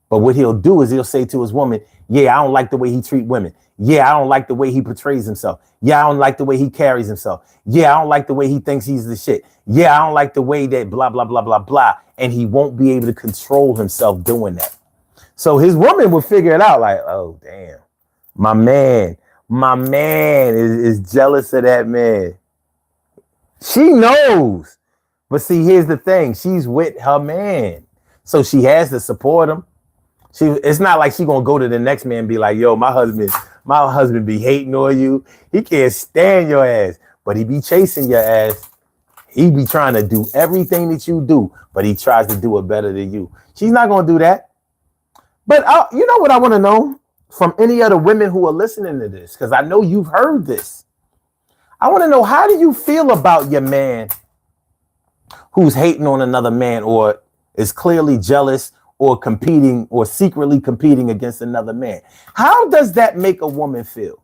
A: But what he'll do is he'll say to his woman, yeah, I don't like the way he treats women. Yeah, I don't like the way he portrays himself. Yeah, I don't like the way he carries himself. Yeah, I don't like the way he thinks he's the shit. Yeah, I don't like the way that blah, blah, blah, blah, blah. And he won't be able to control himself doing that. So his woman will figure it out like, oh, damn, my man is jealous of that man. She knows. But see, here's the thing. She's with her man. So she has to support him. It's not like she's going to go to the next man and be like, yo, my husband be hating on you. He can't stand your ass, but he be chasing your ass. He be trying to do everything that you do, but he tries to do it better than you. She's not going to do that. But you know what I want to know from any other women who are listening to this, because I know you've heard this. I want to know, how do you feel about your man who's hating on another man or is clearly jealous or competing or secretly competing against another man? How does that make a woman feel?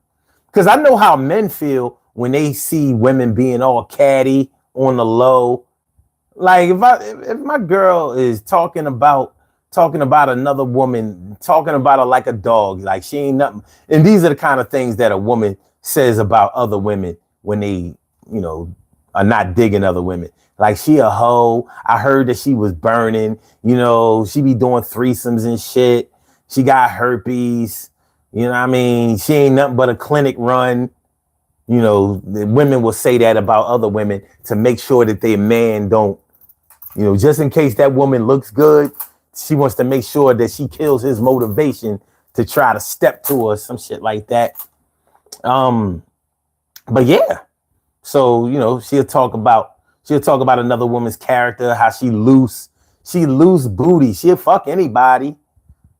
A: Because I know how men feel when they see women being all catty on the low. Like if my girl is talking about another woman, talking about her like a dog, like she ain't nothing. And these are the kind of things that a woman says about other women when they, you know, are not digging other women. Like, she a hoe. I heard that she was burning, you know, she be doing threesomes and shit. She got herpes. You know what I mean? She ain't nothing but a clinic run. You know, the women will say that about other women to make sure that their man don't, you know, just in case that woman looks good. She wants to make sure that she kills his motivation to try to step to her, some shit like that. But yeah, so, you know, she'll talk about another woman's character, how she loose booty. She'll fuck anybody.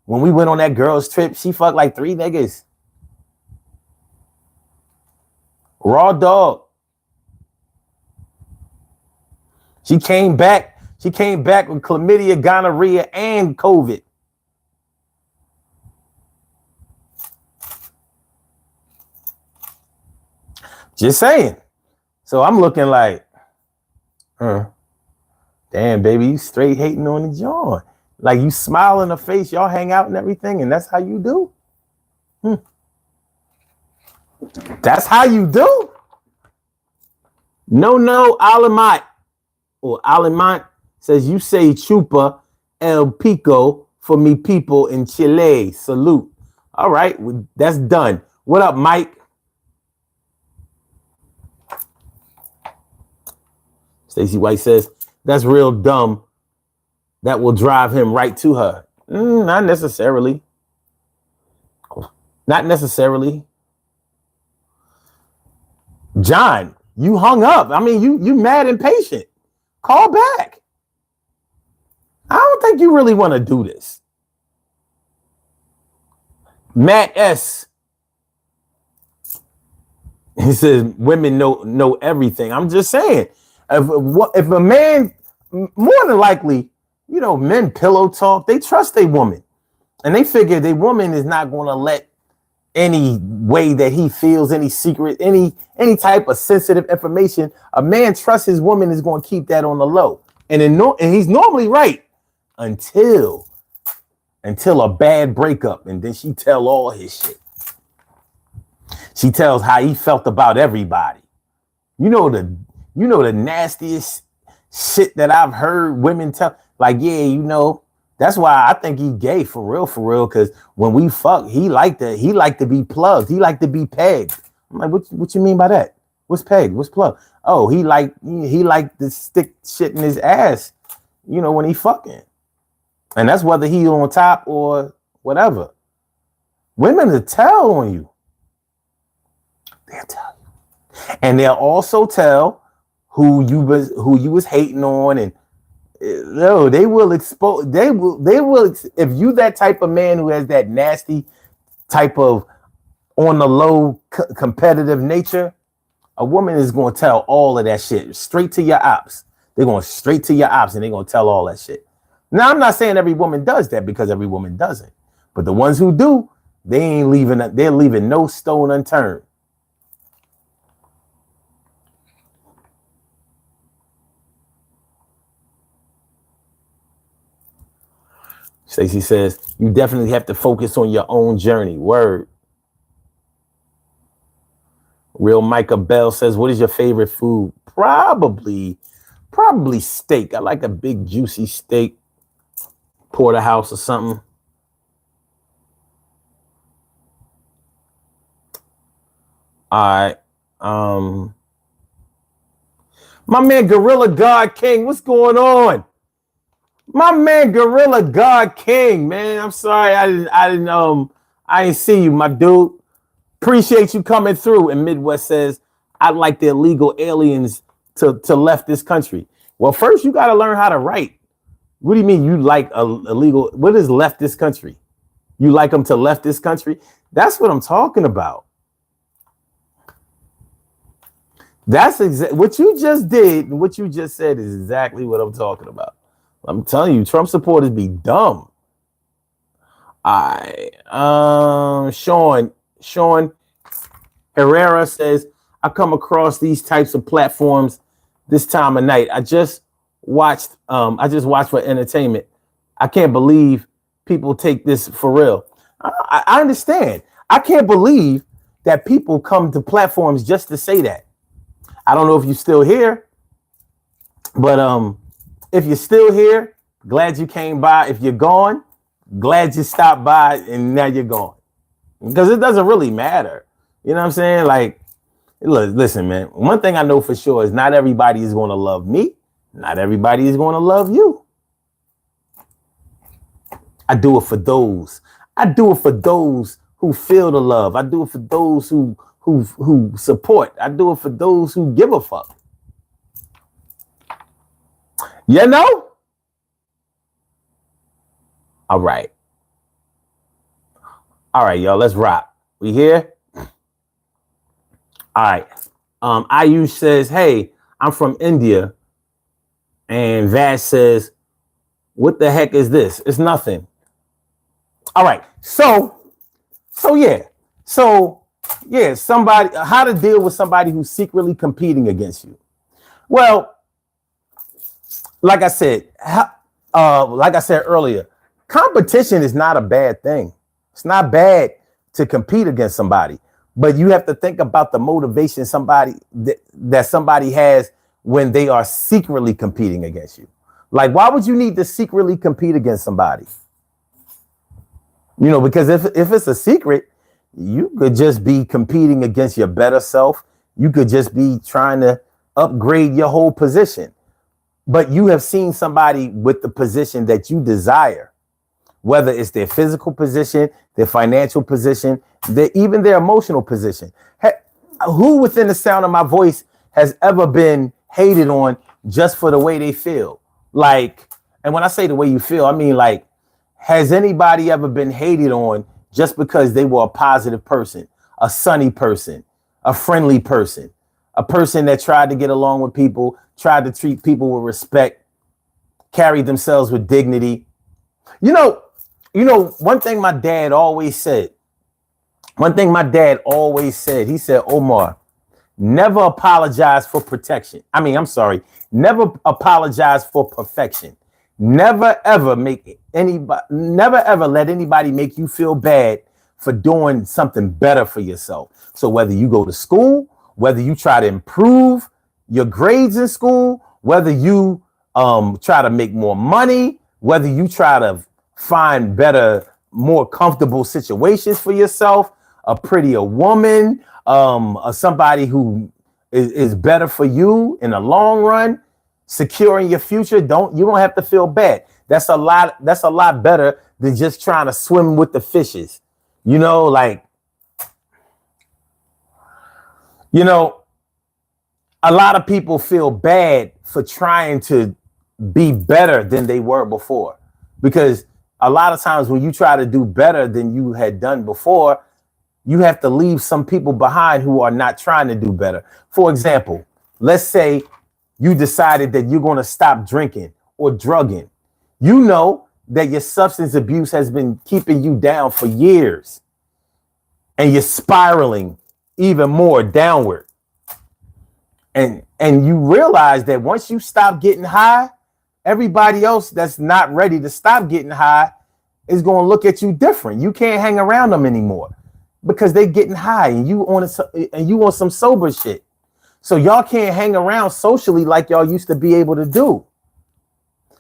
A: When we went on that girls trip, she fucked like 3 niggas. Raw dog. She came back She came back with chlamydia, gonorrhea, and COVID. Just saying. So I'm looking like, damn, baby, you straight hating on the joint. Like you smile in the face, y'all hang out and everything, and that's how you do? That's how you do? No, Alamat or Alamant says you say chupa el pico for me people in Chile. Salute. All right, that's done. What up, Mike? Stacey White says, that's real dumb. That will drive him right to her. Not necessarily. Not necessarily. John, you hung up. I mean, you mad impatient. Call back. I don't think you really want to do this. Matt S. He says women know everything. I'm just saying, if a man, more than likely, men pillow talk. They trust a woman, and they figure the woman is not going to let any way that he feels, any secret, any type of sensitive information. A man trusts his woman is going to keep that on the low, and he's normally right until a bad breakup, and then she tell all his shit. She tells how he felt about everybody. The nastiest shit that I've heard women tell. Like, yeah, that's why I think he gay for real. Because when we fuck, he like to be plugged. He like to be pegged. I'm like, what you mean by that? What's pegged? What's plugged? Oh, he like to stick shit in his ass, when he fucking. And that's whether he on top or whatever. Women will tell on you. They'll tell you. And they'll also tell who you was hating on, and no, they will expose. They will. If you that type of man who has that nasty type of on the low competitive nature, a woman is going to tell all of that shit straight to your ops. They're going straight to your ops, and they're going to tell all that shit. Now, I'm not saying every woman does that, because every woman doesn't. But the ones who do, they're leaving no stone unturned. Stacey says, you definitely have to focus on your own journey. Word. Real Micah Bell says, what is your favorite food? Probably steak. I like a big juicy steak. Porterhouse or something. All right. My man Gorilla God King, what's going on? My man Gorilla God King, man. I'm sorry I didn't see you, my dude. Appreciate you coming through. And Midwest says, I'd like the illegal aliens to left this country. Well, first you got to learn how to write. What do you mean you like illegal? What is left this country? You like them to left this country? That's what I'm talking about. That's what you just did. And what you just said is exactly what I'm talking about. I'm telling you, Trump supporters be dumb. Sean Herrera says, I come across these types of platforms this time of night. I just watched for entertainment. I can't believe people take this for real. I understand. I can't believe that people come to platforms just to say that. I don't know if you're still here, but if you're still here, glad you came by. If you're gone, glad you stopped by and now you're gone. Because it doesn't really matter. You know what I'm saying? Like, look, listen, man. One thing I know for sure is not everybody is going to love me. Not everybody is going to love you. I do it for those. I do it for those who feel the love. I do it for those who support. I do it for those who give a fuck. You know? All right. All right, y'all. Let's rock. We here? All right. Ayush says, hey, I'm from India. And Vash says, what the heck is this? It's nothing. All right. So yeah. Somebody, how to deal with somebody who's secretly competing against you. Well, like I said earlier, competition is not a bad thing. It's not bad to compete against somebody, but you have to think about the motivation that somebody has when they are secretly competing against you. Like, why would you need to secretly compete against somebody? Because if it's a secret, you could just be competing against your better self. You could just be trying to upgrade your whole position. But you have seen somebody with the position that you desire, whether it's their physical position, their financial position, even their emotional position. Who within the sound of my voice has ever been hated on just for the way they feel? Like, and when I say the way you feel, I mean, like, has anybody ever been hated on just because they were a positive person, a sunny person, a friendly person, a person that tried to get along with people, tried to treat people with respect, carried themselves with dignity? One thing my dad always said, he said, Omar, never apologize for protection. Never apologize for perfection. Never ever let anybody make you feel bad for doing something better for yourself. So whether you go to school, whether you try to improve your grades in school, whether you try to make more money, whether you try to find better, more comfortable situations for yourself, a prettier woman, somebody who is better for you in the long run, securing your future, you don't have to feel bad. That's a lot better than just trying to swim with the fishes. A lot of people feel bad for trying to be better than they were before, because a lot of times when you try to do better than you had done before, you have to leave some people behind who are not trying to do better. For example, let's say you decided that you're going to stop drinking or drugging. You know that your substance abuse has been keeping you down for years, and you're spiraling even more downward. And you realize that once you stop getting high, everybody else that's not ready to stop getting high is going to look at you different. You can't hang around them anymore because they're getting high and you on some sober shit. So y'all can't hang around socially like y'all used to be able to do.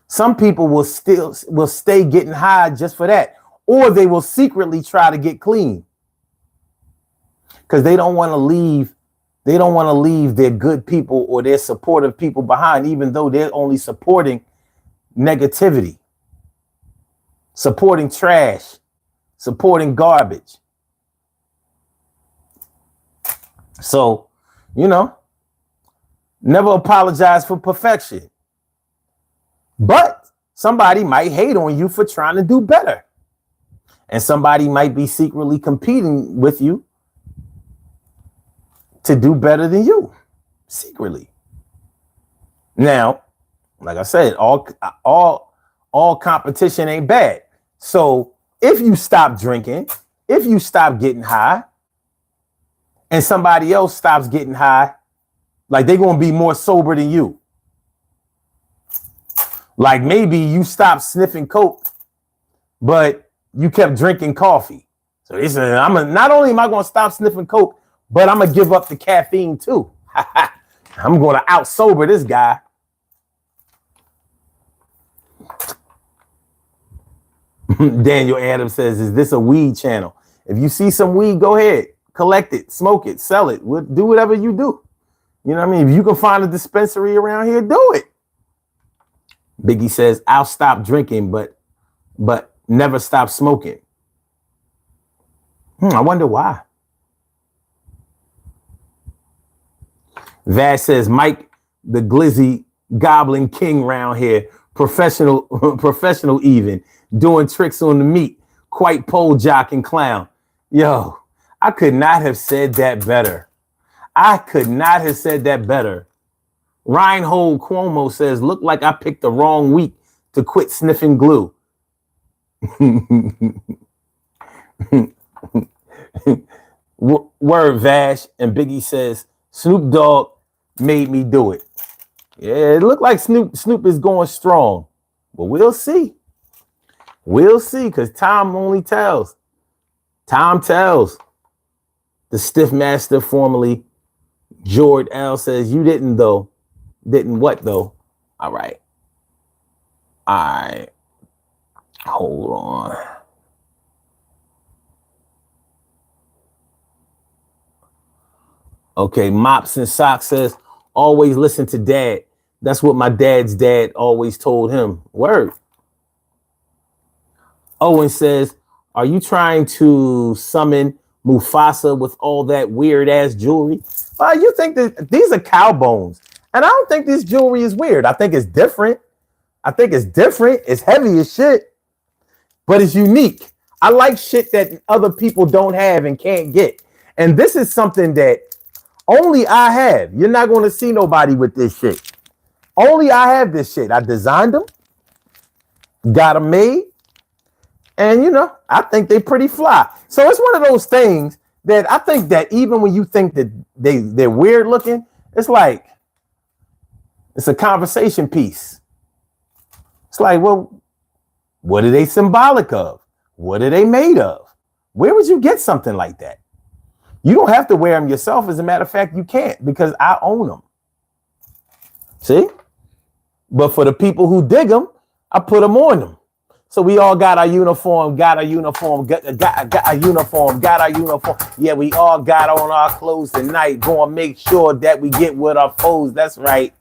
A: Some people will stay getting high just for that, or they will secretly try to get clean because they don't want to leave. They don't want to leave their good people or their supportive people behind, even though they're only supporting negativity, supporting trash, supporting garbage. So, never apologize for perfection. But somebody might hate on you for trying to do better. And somebody might be secretly competing with you to do better than you, secretly. Now, like I said, all competition ain't bad. So if you stop drinking, if you stop getting high, and somebody else stops getting high, like they're going to be more sober than you. Like maybe you stopped sniffing coke, but you kept drinking coffee. So they said, not only am I going to stop sniffing coke, but I'm going to give up the caffeine too. I'm going to out sober this guy. Daniel Adams says, is this a weed channel? If you see some weed, go ahead, collect it, smoke it, sell it, do whatever you do. You know what I mean? If you can find a dispensary around here, do it. Biggie says, I'll stop drinking, but never stop smoking. I wonder why. Vash says, Mike, the glizzy goblin king round here, professional even, doing tricks on the meat, quite pole jock and clown. Yo, I could not have said that better. Reinhold Cuomo says, look like I picked the wrong week to quit sniffing glue. Word, Vash. And Biggie says, Snoop Dogg made me do it. Yeah, it looked like Snoop is going strong. But we'll see. We'll see, because time only tells. Time tells. The Stiff Master, formerly Jord L, says, you didn't, though. Didn't what, though? All right. All right. Hold on. Okay, Mops and Socks says, always listen to dad. That's what my dad's dad always told him. Word. Owen says, are you trying to summon Mufasa with all that weird ass jewelry? You think that these are cow bones. And I don't think this jewelry is weird. I think it's different. It's heavy as shit, but it's unique. I like shit that other people don't have and can't get. And this is something that only I have. You're not going to see nobody with this shit. Only I have this shit. I designed them, got them made, and I think they pretty fly. So it's one of those things that I think that even when you think that they're weird looking, it's like it's a conversation piece. It's like, well, what are they symbolic of? What are they made of? Where would you get something like that? You don't have to wear them yourself. As a matter of fact, you can't, because I own them. See? But for the people who dig them, I put them on them. So we all got our uniform, got our uniform. Yeah, we all got on our clothes tonight. Going to make sure that we get with our foes. That's right.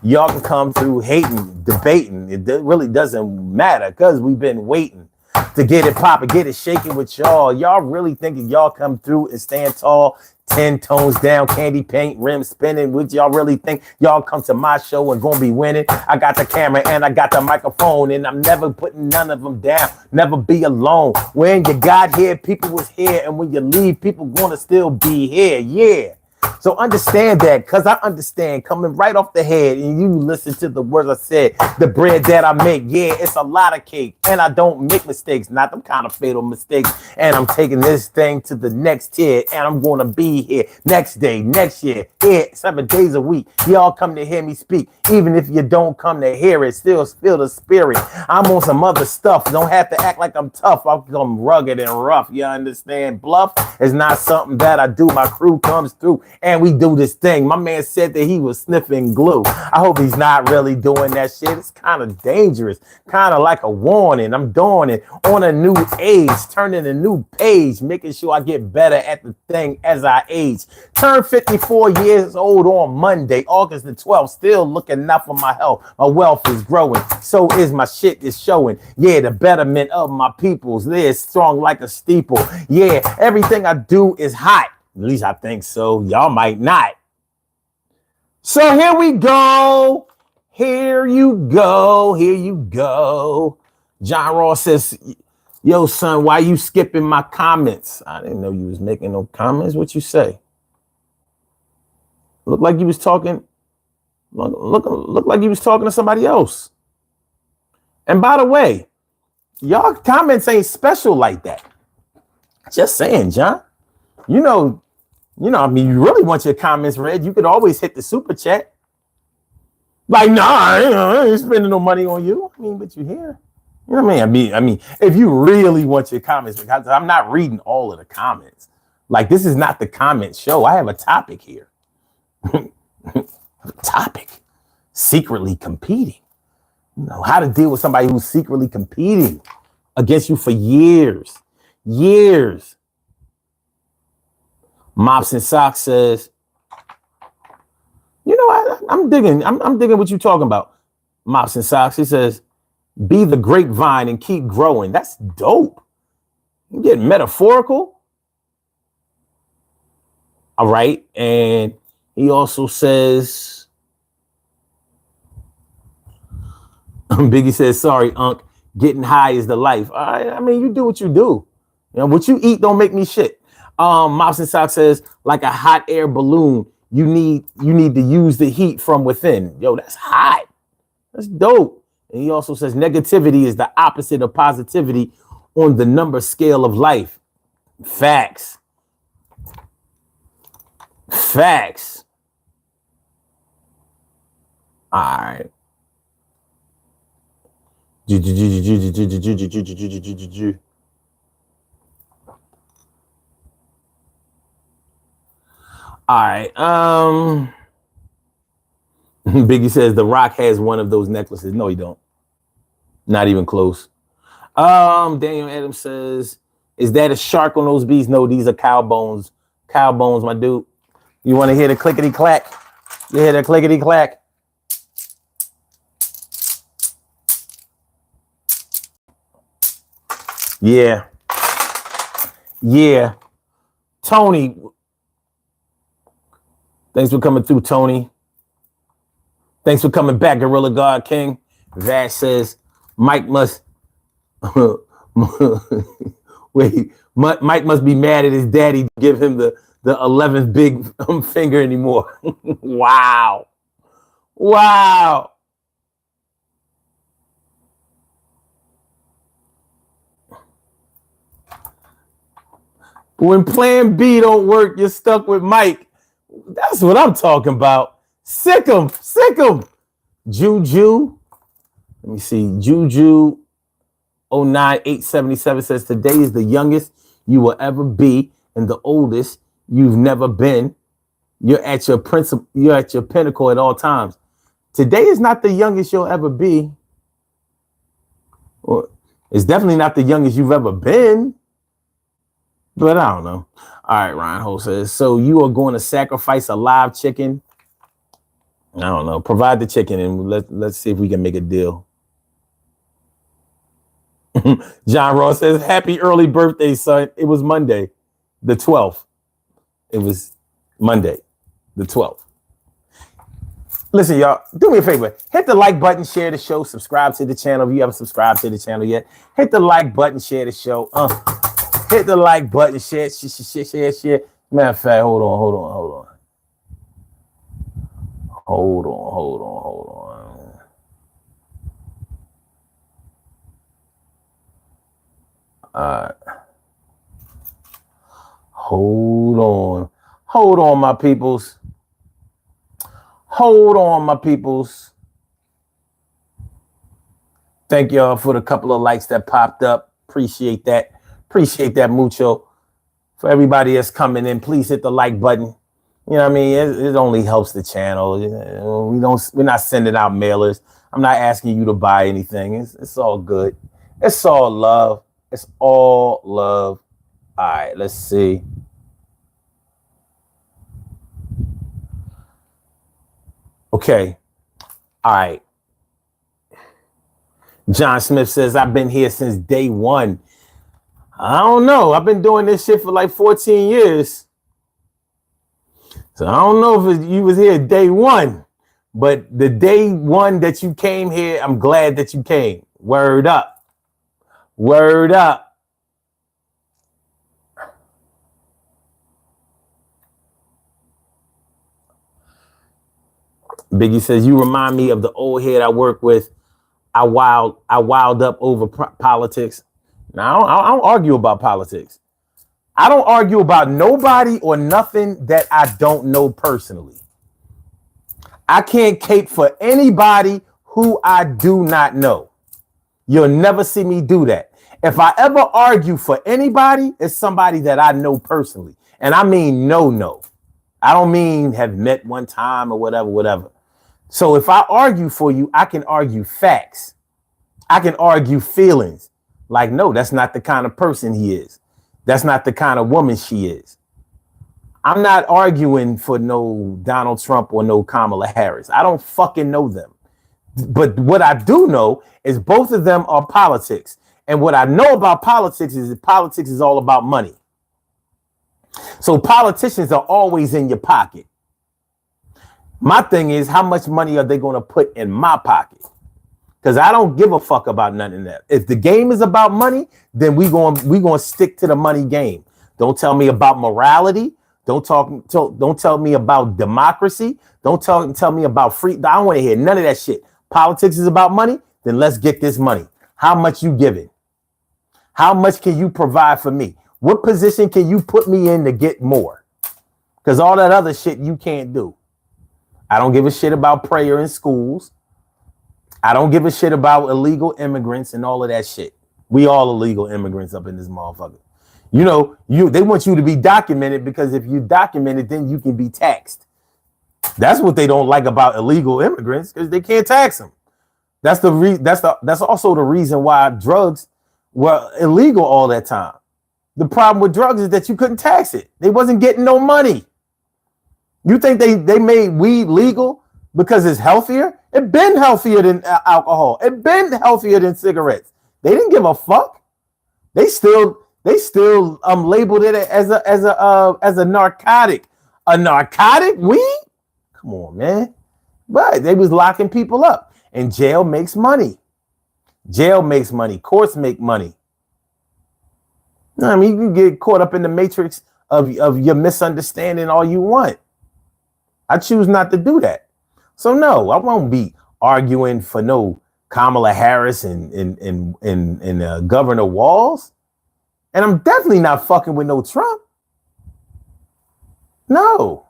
A: Y'all can come through hating, debating. It really doesn't matter, because we've been waiting to get it popping, get it shaking with y'all. Y'all really thinking y'all come through and stand tall, 10 tones down, candy paint, rim spinning? Would y'all really think y'all come to my show and gonna be winning? I got the camera and I got the microphone, and I'm never putting none of them down. Never be alone. When you got here, people was here, and when you leave, people gonna still be here. Yeah. So understand that, because I understand coming right off the head, and you listen to the words I said. The bread that I make, yeah, it's a lot of cake, and I don't make mistakes, not them kind of fatal mistakes. And I'm taking this thing to the next tier, and I'm going to be here next day, next year, here 7 days a week. Y'all come to hear me speak. Even if you don't come to hear it, still feel the spirit. I'm on some other stuff. Don't have to act like I'm tough. I'm rugged and rough. You understand? Bluff is not something that I do. My crew comes through, and we do this thing. My man said that he was sniffing glue. I hope he's not really doing that shit. It's kind of dangerous, kind of like a warning. I'm doing it on a new age, turning a new page, making sure I get better at the thing as I age. Turned 54 years old on Monday, August the 12th. Still looking out for my health. My wealth is growing. So is my shit is showing. Yeah, the betterment of my peoples. They're strong like a steeple. Yeah, everything I do is hot. At least I think so. Y'all might not. So here we go. Here you go. Here you go. John Ross says, yo, son, why you skipping my comments? I didn't know you was making no comments. What you say? Look like you was talking. Look like you was talking to somebody else. And by the way, y'all comments ain't special like that. Just saying, John. I mean, you really want your comments read, you could always hit the super chat. Like, nah, I ain't spending no money on you. I mean, but you here. You know what I mean? I mean, if you really want your comments, because I'm not reading all of the comments. Like, this is not the comment show. I have a topic here. Topic. Secretly competing. How to deal with somebody who's secretly competing against you for years. Years. Mops and Socks says, I'm digging what you're talking about. Mops and Socks, he says, be the grapevine and keep growing. That's dope. You get metaphorical. All right. And he also says, Biggie says, sorry, Unc, getting high is the life. I mean, you do what you do. What you eat don't make me shit. Mouse and Sock says, like a hot air balloon, You need to use the heat from within. Yo, that's hot. That's dope. And he also says negativity is the opposite of positivity on the number scale of life. Facts. Facts. All right. All right. Biggie says The Rock has one of those necklaces. No, he don't. Not even close. Daniel Adams says, is that a shark on those bees? No, these are cow bones. Cow bones, my dude. You want to hear the clickety clack? You hear the clickety clack? Yeah. Yeah. Tony. Thanks for coming through, Tony. Thanks for coming back, Gorilla God King. Vash says, Mike must wait. Mike must be mad at his daddy to give him the 11th big finger anymore. Wow. Wow. When plan B don't work, you're stuck with Mike. That's what I'm talking about. Sick him. Sick him. Juju. Let me see. Juju 09877 says today is the youngest you will ever be and the oldest you've never been. You're at your pinnacle at all times. Today is not the youngest you'll ever be. Well, it's definitely not the youngest you've ever been. But I don't know. All right, Ryan Ho says, so you are going to sacrifice a live chicken? I don't know. Provide the chicken and let's see if we can make a deal. John Ross says, happy early birthday, son. It was Monday, the 12th. It was Monday, the 12th. Listen, y'all, do me a favor. Hit the like button, share the show, subscribe to the channel. If you haven't subscribed to the channel yet, hit the like button, share the show. Hit the like button, share. Matter of fact, hold on. Hold on, my peoples. Thank y'all for the couple of likes that popped up. Appreciate that mucho. For everybody that's coming in, please hit the like button. You know what I mean? It only helps the channel. We're not sending out mailers. I'm not asking you to buy anything. It's all good. It's all love. It's all love. All right, let's see. Okay. All right. John Smith says, I've been here since day one. I don't know. I've been doing this shit for like 14 years. So I don't know if you was here day one, but the day one that you came here, I'm glad that you came. Word up. Word up. Biggie says, you remind me of the old head I work with. I wild up over politics. Now, I don't argue about politics. I don't argue about nobody or nothing that I don't know personally. I can't cape for anybody who I do not know. You'll never see me do that. If I ever argue for anybody, it's somebody that I know personally. And I mean no. I don't mean have met one time or whatever. So if I argue for you, I can argue facts. I can argue feelings. Like, no, that's not the kind of person he is. That's not the kind of woman she is. I'm not arguing for no Donald Trump or no Kamala Harris. I don't fucking know them. But what I do know is both of them are politics. And what I know about politics is that politics is all about money. So politicians are always in your pocket. My thing is, how much money are they going to put in my pocket? Because I don't give a fuck about none of that. If the game is about money, then we going to stick to the money game. Don't tell me about morality. Don't tell me about democracy. Don't tell me about free. I don't want to hear none of that shit. Politics is about money. Then let's get this money. How much you giving? How much can you provide for me? What position can you put me in to get more? Because all that other shit you can't do. I don't give a shit about prayer in schools. I don't give a shit about illegal immigrants and all of that shit. We all illegal immigrants up in this motherfucker. You know, they want you to be documented because if you document it, then you can be taxed. That's what they don't like about illegal immigrants because they can't tax them. That's also the reason why drugs were illegal all that time. The problem with drugs is that you couldn't tax it. They wasn't getting no money. You think they made weed legal because it's healthier? It been healthier than alcohol. It been healthier than cigarettes. They didn't give a fuck. They still labeled it as a narcotic. A narcotic? Weed? Come on, man. But they was locking people up. And jail makes money. Jail makes money. Courts make money. I mean, you can get caught up in the matrix of your misunderstanding all you want. I choose not to do that. So no, I won't be arguing for no Kamala Harris and Governor Walz. And I'm definitely not fucking with no Trump. No.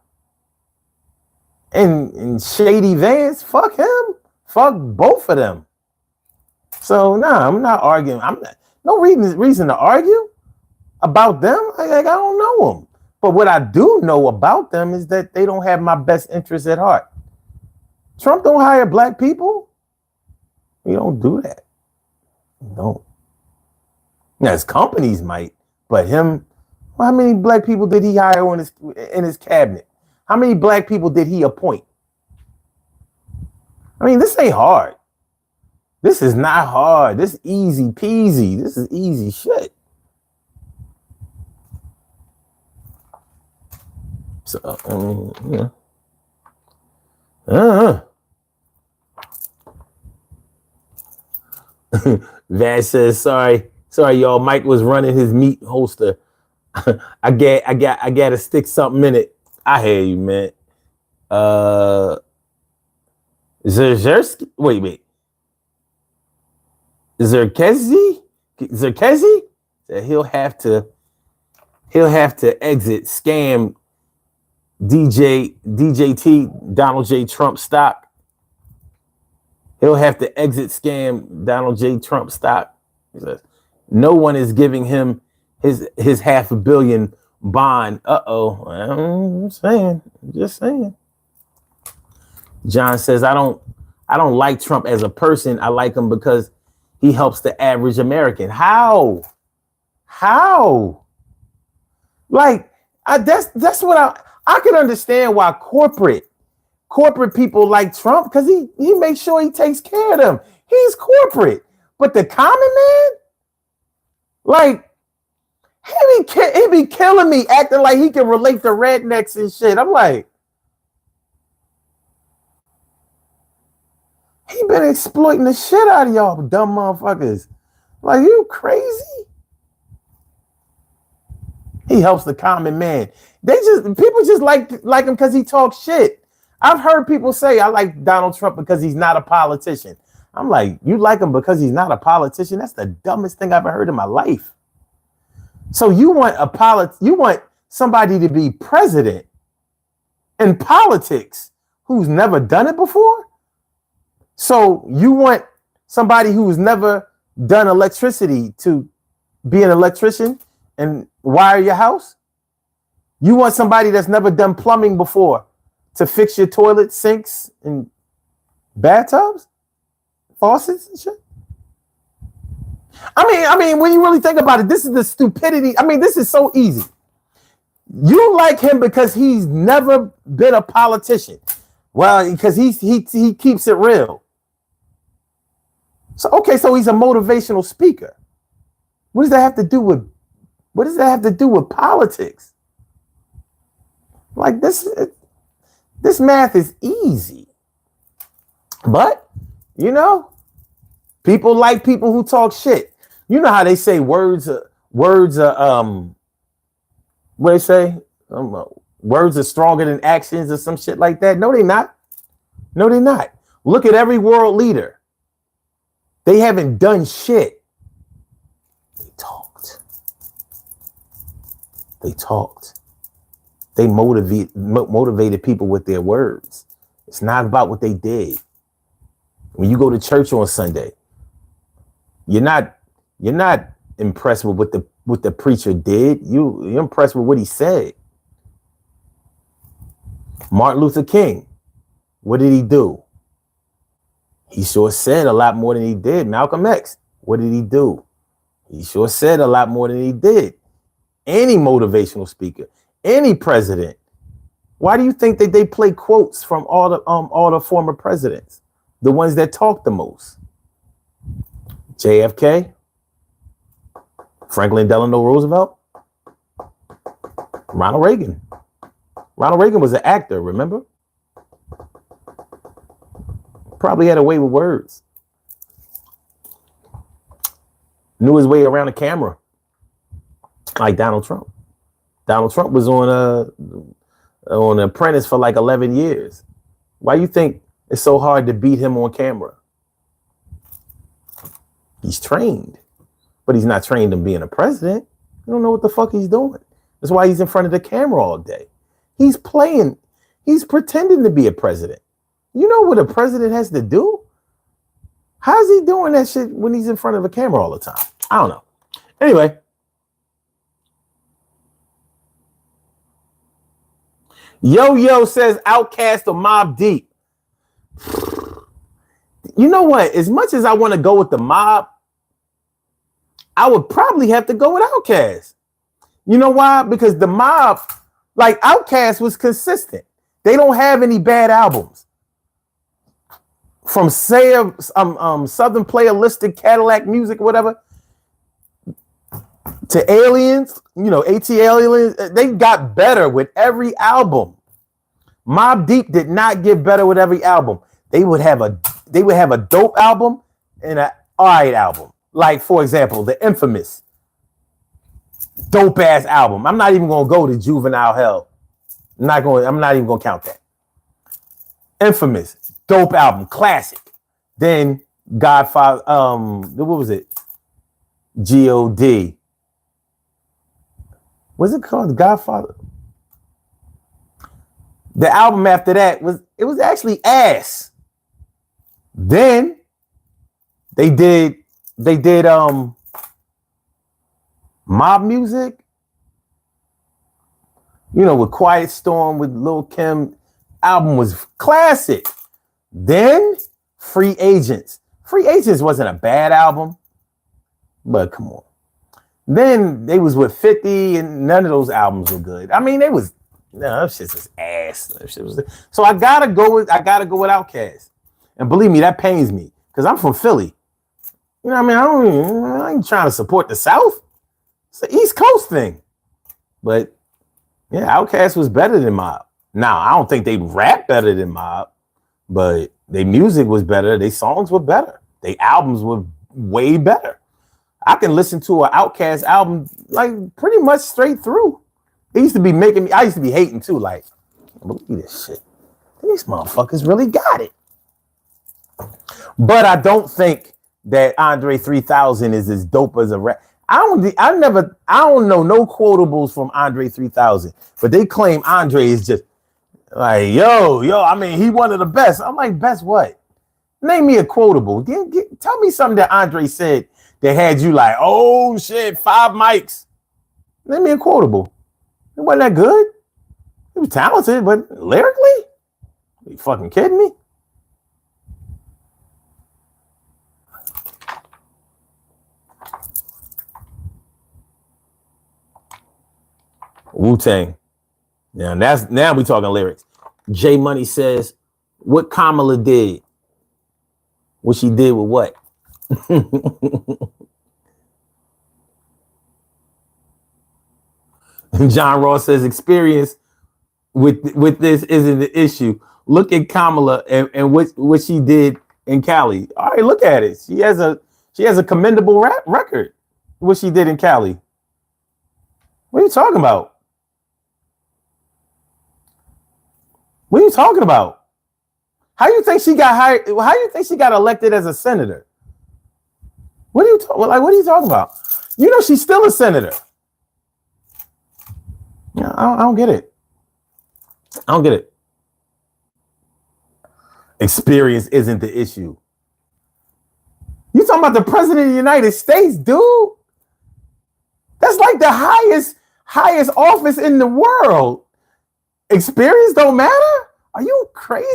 A: And Shady Vance, fuck him. Fuck both of them. So nah, I'm not arguing. No reason to argue about them. I don't know them. But what I do know about them is that they don't have my best interest at heart. Trump don't hire black people. We don't do that. We don't. Now his companies might, but him, well, how many black people did he hire in his cabinet? How many black people did he appoint? I mean, this ain't hard. This is not hard. This is easy peasy. This is easy shit. So, I mean, yeah. Vash says, sorry, y'all. Mike was running his meat holster. I gotta stick something in it. I hear you, man. Zerkezi? Wait. Zerkezi? He'll have to exit scam DJT Donald J. Trump stock. He'll have to exit scam Donald J. Trump stock. He says, no one is giving him his $500 million bond. I'm just saying. John says, I don't like Trump as a person. I like him because he helps the average American. How? Like, that's what I can understand why corporate people like Trump, because he makes sure he takes care of them. He's corporate. But the common man, like, he be killing me acting like he can relate to rednecks and shit. I'm like, he been exploiting the shit out of y'all dumb motherfuckers. Like, you crazy? He helps the common man. People just like him because he talks shit. I've heard people say, I like Donald Trump because he's not a politician. I'm like, you like him because he's not a politician? That's the dumbest thing I've ever heard in my life. So you want somebody to be president in politics who's never done it before? So you want somebody who's never done electricity to be an electrician and wire your house? You want somebody that's never done plumbing before to fix your toilet sinks and bathtubs, faucets and shit? I mean, when you really think about it, this is the stupidity. I mean, this is so easy. You like him because he's never been a politician. Well, because he keeps it real. So he's a motivational speaker. What does that have to do with politics? Like, this math is easy. But, you know, people like people who talk shit. You know how they say words what they say? Words are stronger than actions or some shit like that. No, they not. No, they're not. Look at every world leader. They haven't done shit. They talked. They talked. They motivated people with their words. It's not about what they did. When you go to church on Sunday, you're not impressed with what the preacher did. You're impressed with what he said. Martin Luther King, what did he do? He sure said a lot more than he did. Malcolm X, what did he do? He sure said a lot more than he did. Any motivational speaker, any president. Why do you think that they play quotes from all the former presidents? The ones that talk the most. JFK, Franklin Delano Roosevelt, Ronald Reagan. Ronald Reagan was an actor, remember? Probably had a way with words. Knew his way around the camera. Like Donald Trump. Donald Trump was on Apprentice for like 11 years. Why do you think it's so hard to beat him on camera? He's trained, but he's not trained in being a president. You don't know what the fuck he's doing. That's why he's in front of the camera all day. He's playing. He's pretending to be a president. You know what a president has to do? How's he doing that shit when he's in front of a camera all the time? I don't know. Anyway. Yo says Outkast or Mobb Deep. You know what? As much as I want to go with the Mob, I would probably have to go with Outkast. You know why? Because the Mob, like Outkast was consistent. They don't have any bad albums. From say Southern Playalistic Cadillac Music, whatever, to Aliens, you know, AT Aliens, they got better with every album. Mobb Deep did not get better with every album. They would have a dope album and an alright album. Like, for example, the infamous dope ass album. I'm not even gonna go to Juvenile Hell. I'm not even gonna count that. Infamous, dope album, classic. Then Godfather, what was it? God. What's it called? Godfather. The album after that was actually ass. Then they did Mob Music, you know, with Quiet Storm, with Lil' Kim. Album was classic. Then Free Agents. Free Agents wasn't a bad album, but come on. Then they was with 50 and none of those albums were good. I mean, that shit was ass. So I gotta go with Outkast. And believe me, that pains me because I'm from Philly. You know what I mean? I ain't trying to support the South. It's an East Coast thing. But yeah, Outkast was better than Mob. Now, I don't think they rap better than Mob, but their music was better. Their songs were better. Their albums were way better. I can listen to an Outkast album like pretty much straight through. It used to be making me, I used to be hating too, like, believe this shit. These motherfuckers really got it. But I don't think that Andre 3000 is as dope as a rap. I don't know no quotables from Andre 3000, but they claim Andre is just like, yo, I mean, he one of the best. I'm like, best what? Name me a quotable. Tell me something that Andre said that had you like, oh shit, 5 mics. Name me a quotable. It wasn't that good. He was talented, but lyrically? Are you fucking kidding me? Wu-Tang. Now we talking lyrics. J Money says, what Kamala did? What she did with what? John Ross says experience with this isn't the issue. Look at Kamala and what she did in Cali. All right, look at it. She has a commendable record. What she did in Cali. What are you talking about? What are you talking about? How you think she got hired? How you think she got elected as a senator? What are you what are you talking about? You know she's still a senator. Yeah, I don't get it. I don't get it. Experience isn't the issue. You talking about the president of the United States, dude? That's like the highest office in the world. Experience don't matter? Are you crazy?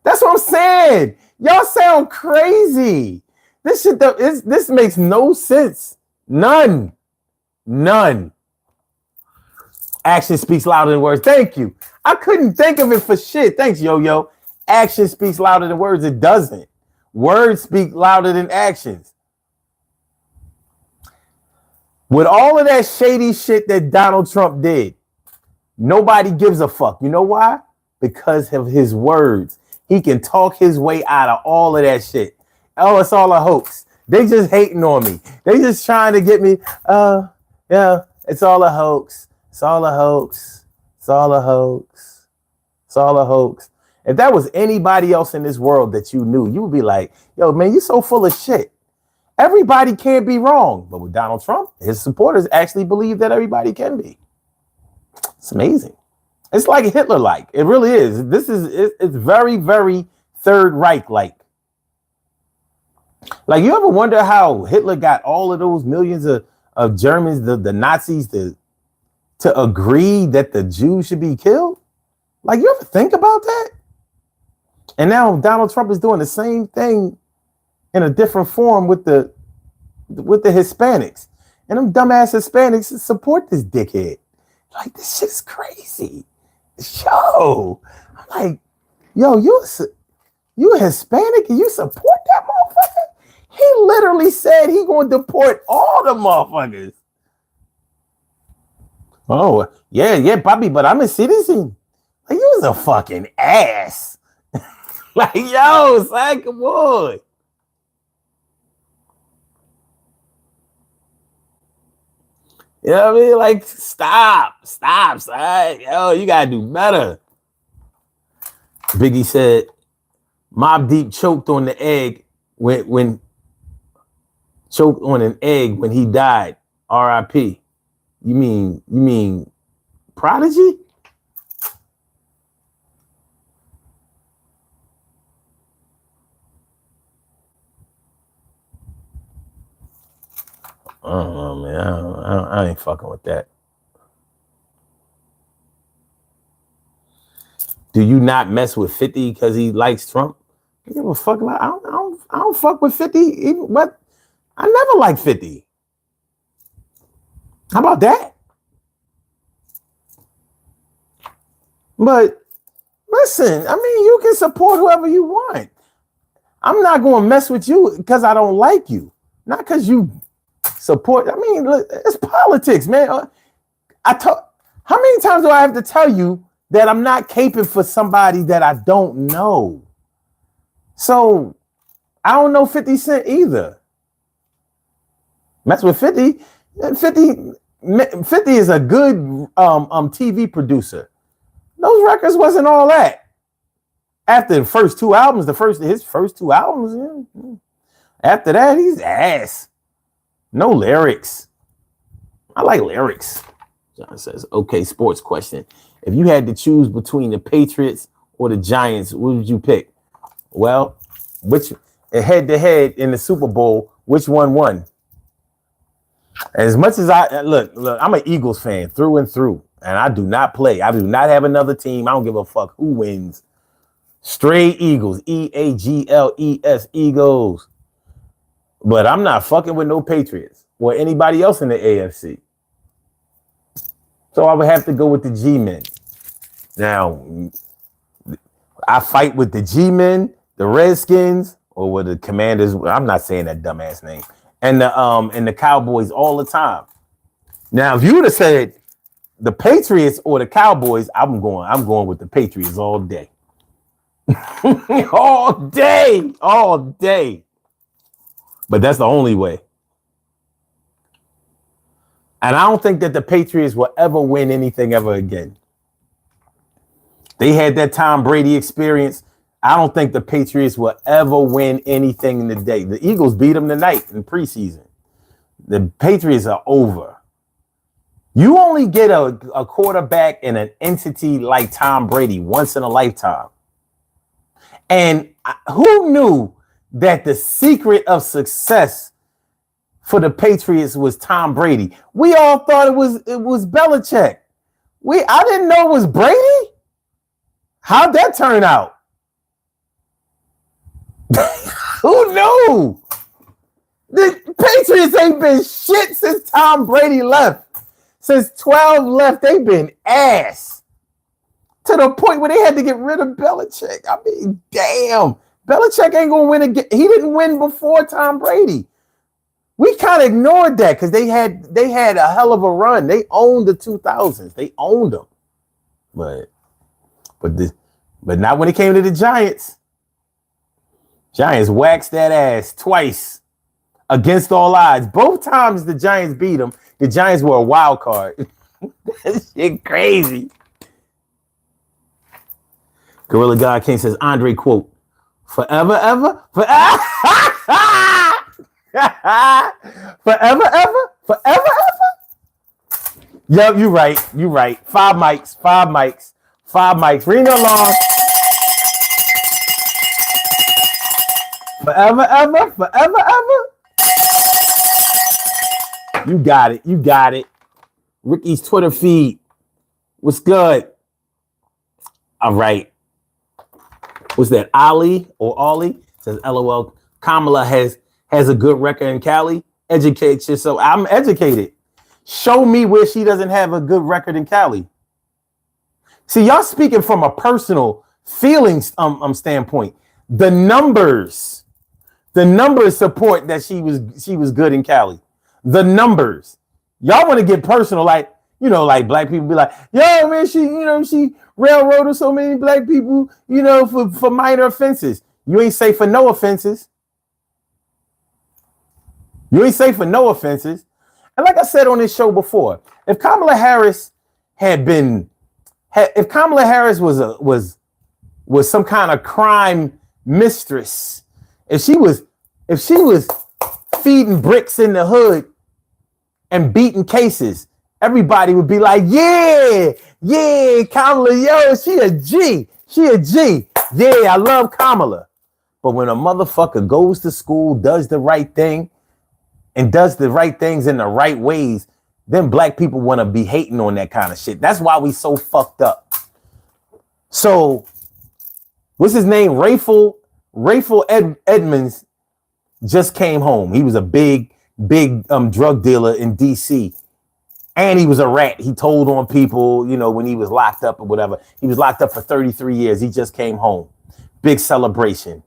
A: That's what I'm saying. Y'all sound crazy. This makes no sense. None. Action speaks louder than words. Thank you. I couldn't think of it for shit. Thanks, Yo-Yo. Action speaks louder than words. It doesn't. Words speak louder than actions. With all of that shady shit that Donald Trump did, nobody gives a fuck. You know why? Because of his words. He can talk his way out of all of that shit. Oh, it's all a hoax. They just hating on me. They just trying to get me. Yeah, it's all a hoax. It's all a hoax. It's all a hoax. It's all a hoax. If that was anybody else in this world that you knew, you would be like, yo, man, you're so full of shit. Everybody can't be wrong. But with Donald Trump, his supporters actually believe that everybody can be. It's amazing. It's like Hitler-like. It really is. It's very, very Third Reich-like. Like, you ever wonder how Hitler got all of those millions of Germans, the Nazis, to agree that the Jews should be killed? Like, you ever think about that? And now Donald Trump is doing the same thing in a different form with the Hispanics. And them dumbass Hispanics support this dickhead. Like, this shit's crazy. Yo, I'm like, yo, you a Hispanic and you support that motherfucker? He literally said he gonna deport all the motherfuckers. Oh, yeah, Bobby, but I'm a citizen. Like, you was a fucking ass. Like, yo, son, come on. You know what I mean? Like, stop, son. Yo, you gotta do better. Biggie said, Mobb Deep choked on the egg when choked on an egg when he died. R.I.P. You mean Prodigy? I don't know, man. I ain't fucking with that. Do you not mess with 50 because he likes Trump? I give a fuck about. I don't fuck with 50. But I never liked 50. How about that? But listen, I mean, you can support whoever you want. I'm not going to mess with you because I don't like you, not because you support. I mean, look, it's politics, man. How many times do I have to tell you that I'm not caping for somebody that I don't know? So I don't know 50 Cent either. Mess with 50. 50 is a good TV producer. Those records wasn't all that. After the first two albums, his first two albums, yeah. After that, he's ass. No lyrics. I like lyrics. John says, okay, sports question. If you had to choose between the Patriots or the Giants, what would you pick? Well, which head to head in the Super Bowl, which one won? As much as I look, I'm an Eagles fan through and through, and I do not play. I do not have another team. I don't give a fuck who wins. Straight Eagles, Eagles, Eagles. But I'm not fucking with no Patriots or anybody else in the AFC. So I would have to go with the G-men. Now, I fight with the G-men, the Redskins, or with the Commanders. I'm not saying that dumbass name. And the Cowboys all the time. Now, if you would have said the Patriots or the Cowboys, I'm going with the Patriots all day. all day. But that's the only way. And I don't think that the Patriots will ever win anything ever again. They had that Tom Brady experience. I don't think the Patriots will ever win anything in the day. The Eagles beat them tonight in preseason. The Patriots are over. You only get a quarterback and an entity like Tom Brady once in a lifetime. And who knew that the secret of success for the Patriots was Tom Brady? We all thought it was Belichick. I didn't know it was Brady. How'd that turn out? Who knew? The Patriots ain't been shit since Tom Brady left. Since 12 left, they've been ass. To the point where they had to get rid of Belichick. I mean, damn. Belichick ain't going to win again. He didn't win before Tom Brady. We kind of ignored that because they had a hell of a run. They owned the 2000s. They owned them. But not when it came to the Giants. Giants waxed that ass twice against all odds. Both times the Giants beat them, the Giants were a wild card. That shit crazy. Gorilla God King says, Andre quote, forever, ever, forever, forever, ever, forever, ever. Yep, you right. You right. 5 mics. Ring the alarm. Forever, ever, forever, ever. You got it. Ricky's Twitter feed. What's good? All right. What's that? Ali or Ollie says, LOL. Kamala has a good record in Cali. Educate yourself. I'm educated. Show me where she doesn't have a good record in Cali. See, y'all speaking from a personal feelings standpoint. The numbers support that she was good in Cali. The numbers. Y'all want to get personal, like black people be like, yo, man, she railroaded so many black people, for minor offenses. You ain't safe for no offenses. And like I said on this show before, if Kamala Harris was some kind of crime mistress, if she was feeding bricks in the hood and beating cases, everybody would be like, yeah, Kamala, yo, she a G. Yeah, I love Kamala. But when a motherfucker goes to school, does the right thing, and does the right things in the right ways, then black people want to be hating on that kind of shit. That's why we so fucked up. So, what's his name? Rayful Edmonds just came home. He was a big drug dealer in DC. And he was a rat. He told on people, when he was locked up or whatever. He was locked up for 33 years. He just came home. Big celebration.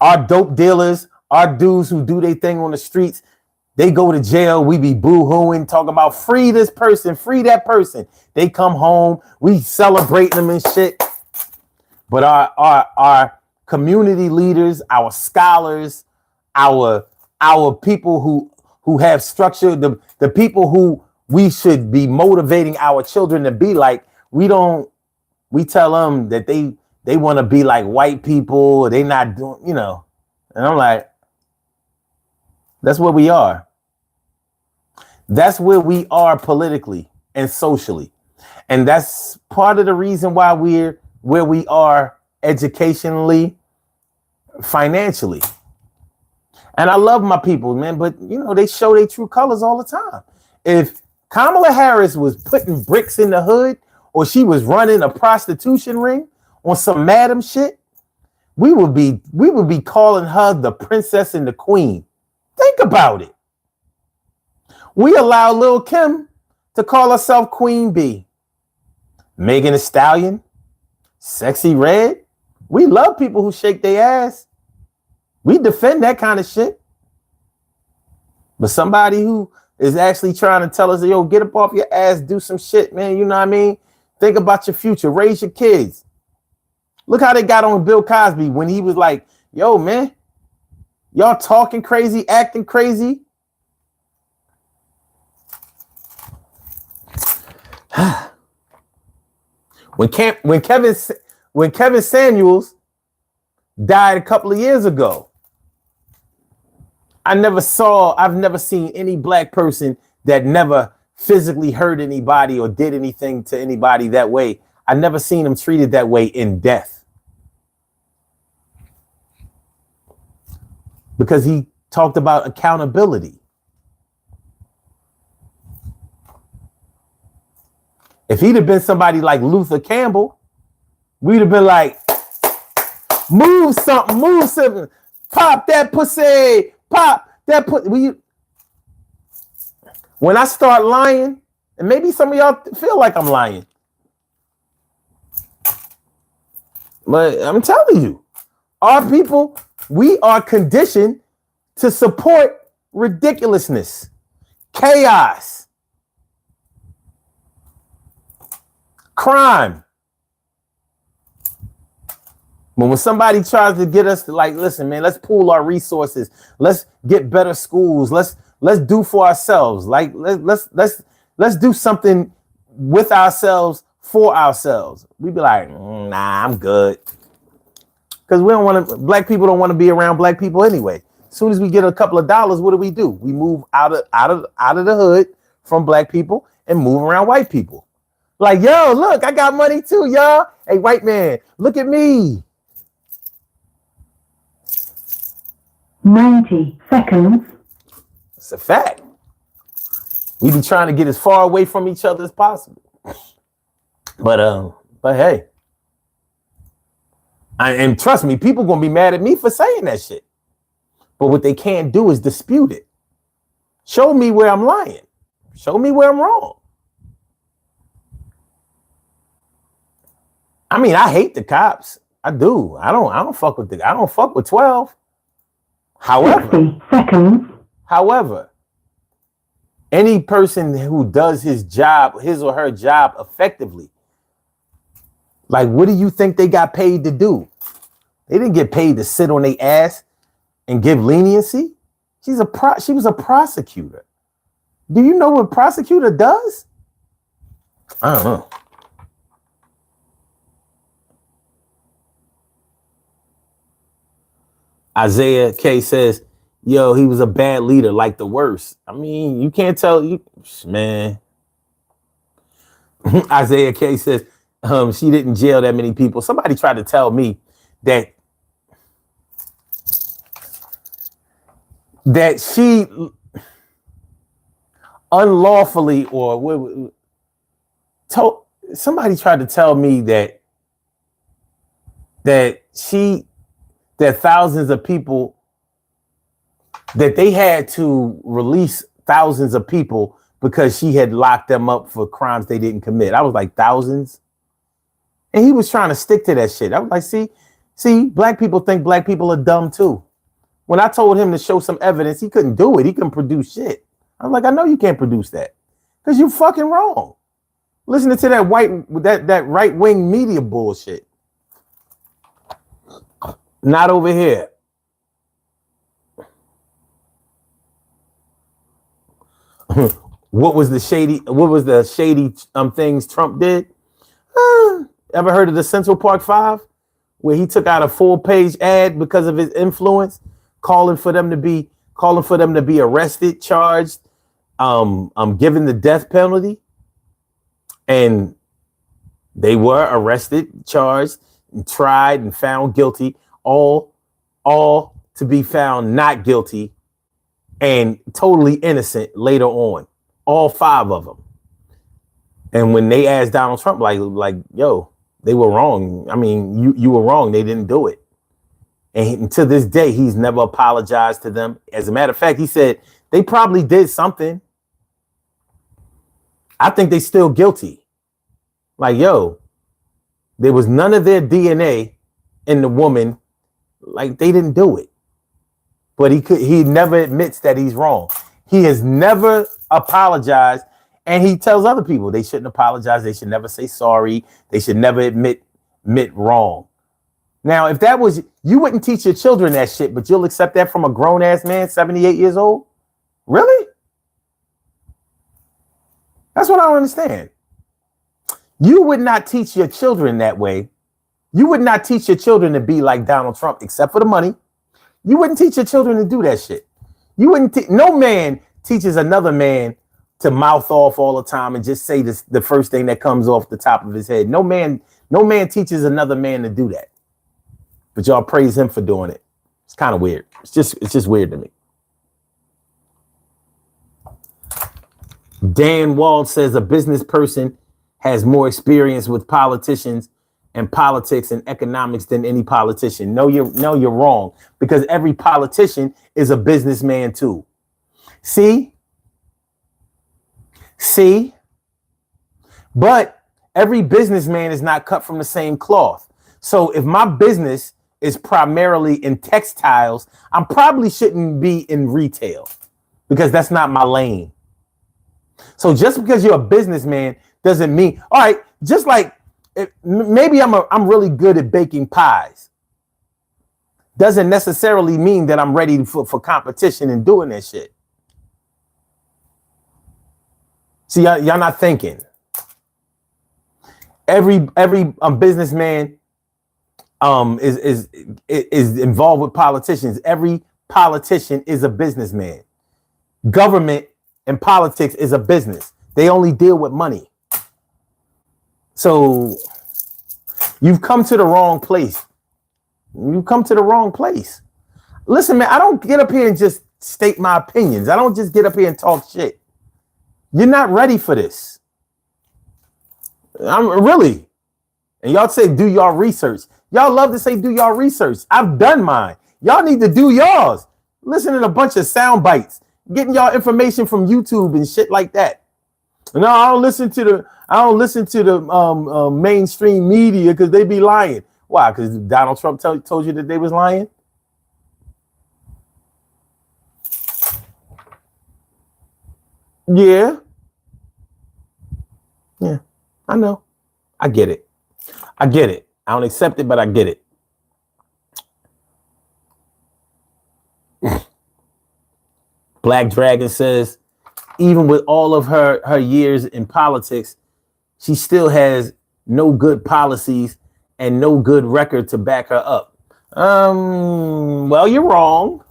A: Our dope dealers, our dudes who do their thing on the streets, they go to jail. We be boo-hooing, talking about free this person, free that person. They come home. We celebrate them and shit. But our community leaders, our scholars, our people who have structure, the people who we should be motivating our children to be like, we tell them that they want to be like white people, they not doing, and I'm like, that's where we are. That's where we are politically and socially. And that's part of the reason why we're where we are educationally, financially. And I love my people, man, but they show their true colors all the time. If Kamala Harris was putting bricks in the hood, or she was running a prostitution ring on some madam shit, we would be calling her the princess and the queen. Think about it. We allow Lil' Kim to call herself Queen Bee. Megan Thee Stallion, Sexy Red. We love people who shake their ass. We defend that kind of shit. But somebody who is actually trying to tell us, yo, get up off your ass, do some shit, man. You know what I mean? Think about your future. Raise your kids. Look how they got on Bill Cosby when he was like, yo, man, y'all talking crazy, acting crazy. When Kevin Samuels died a couple of years ago, I've never seen any black person that never physically hurt anybody or did anything to anybody that way. I never seen him treated that way in death. Because he talked about accountability. If he'd have been somebody like Luther Campbell, we'd have been like, move something, pop that pussy, pop that pussy. When I start lying, and maybe some of y'all feel like I'm lying, but I'm telling you, our people, we are conditioned to support ridiculousness, chaos, crime. But when somebody tries to get us to like, listen, man, let's pool our resources. Let's get better schools. Let's do for ourselves. Like let's do something with ourselves for ourselves. We be like, nah, I'm good. Because black people don't want to be around black people anyway. As soon as we get a couple of dollars, what do? We move out of the hood from black people and move around white people. Like, yo, look, I got money too, y'all. Hey, white man, look at me.
B: 90 seconds.
A: It's a fact. We be trying to get as far away from each other as possible. But hey. And trust me, people gonna be mad at me for saying that shit. But what they can't do is dispute it. Show me where I'm lying. Show me where I'm wrong. I mean, I hate the cops. I do. I don't fuck with 12. However,
B: 60 seconds.
A: However, any person who does his or her job effectively, like, what do you think they got paid to do? They didn't get paid to sit on their ass and give leniency. She was a prosecutor. Do you know what a prosecutor does? I don't know. Isaiah K says, yo, he was a bad leader, like the worst. I mean, you can't tell you, man. Isaiah K says, she didn't jail that many people. Somebody tried to tell me that she unlawfully somebody tried to tell me that thousands of people, that they had to release thousands of people because she had locked them up for crimes they didn't commit. I was like, thousands? And he was trying to stick to that shit. I was like, see, black people think black people are dumb too. When I told him to show some evidence, he couldn't do it. He couldn't produce shit. I'm like, I know you can't produce that because you're fucking wrong. Listening to that right-wing media bullshit. Not over here. What was the shady things Trump did? Ever heard of the Central Park 5, where he took out a full-page ad because of his influence, calling for them to be arrested, charged, given the death penalty, and they were arrested, charged, and tried, and found guilty, all to be found not guilty and totally innocent later on, all 5 of them. And when they asked Donald Trump, like, yo, they were wrong. I mean, you were wrong. They didn't do it. And to this day, he's never apologized to them. As a matter of fact, he said they probably did something. I think they still guilty. Like, yo, there was none of their DNA in the woman. Like, they didn't do it. But he never admits that he's wrong. He has never apologized. And he tells other people they shouldn't apologize. They should never say sorry. They should never admit wrong. Now, if that was, you wouldn't teach your children that shit, but you'll accept that from a grown ass man, 78 years old? Really? That's what I don't understand. You would not teach your children that way. You would not teach your children to be like Donald Trump, except for the money. You wouldn't teach your children to do that shit. You wouldn't. No man teaches another man to mouth off all the time and just say this, the first thing that comes off the top of his head. No man teaches another man to do that. But y'all praise him for doing it. It's kind of weird. It's just weird to me. Dan Wald says a business person has more experience with politicians and politics and economics than any politician. No, you're wrong, because every politician is a businessman too. See, but every businessman is not cut from the same cloth. So if my business is primarily in textiles, I probably shouldn't be in retail because that's not my lane. So just because you're a businessman doesn't mean, all right, just like maybe I'm really good at baking pies. Doesn't necessarily mean that I'm ready for competition and doing that shit. See, y'all not thinking. Every businessman is involved with politicians. Every politician is a businessman. Government and politics is a business. They only deal with money. So you've come to the wrong place. You've come to the wrong place. Listen, man, I don't get up here and just state my opinions. I don't just get up here and talk shit. You're not ready for this. I'm really. And y'all say, do y'all research. Y'all love to say, do y'all research. I've done mine. Y'all need to do yours. Listening to a bunch of sound bites, getting y'all information from YouTube and shit like that. No, I don't listen to the mainstream media because they be lying. Why? Because Donald Trump told you that they was lying? Yeah. Yeah, I know. I get it. I don't accept it, but I get it. Black Dragon says, even with all of her years in politics, she still has no good policies and no good record to back her up. Well, you're wrong.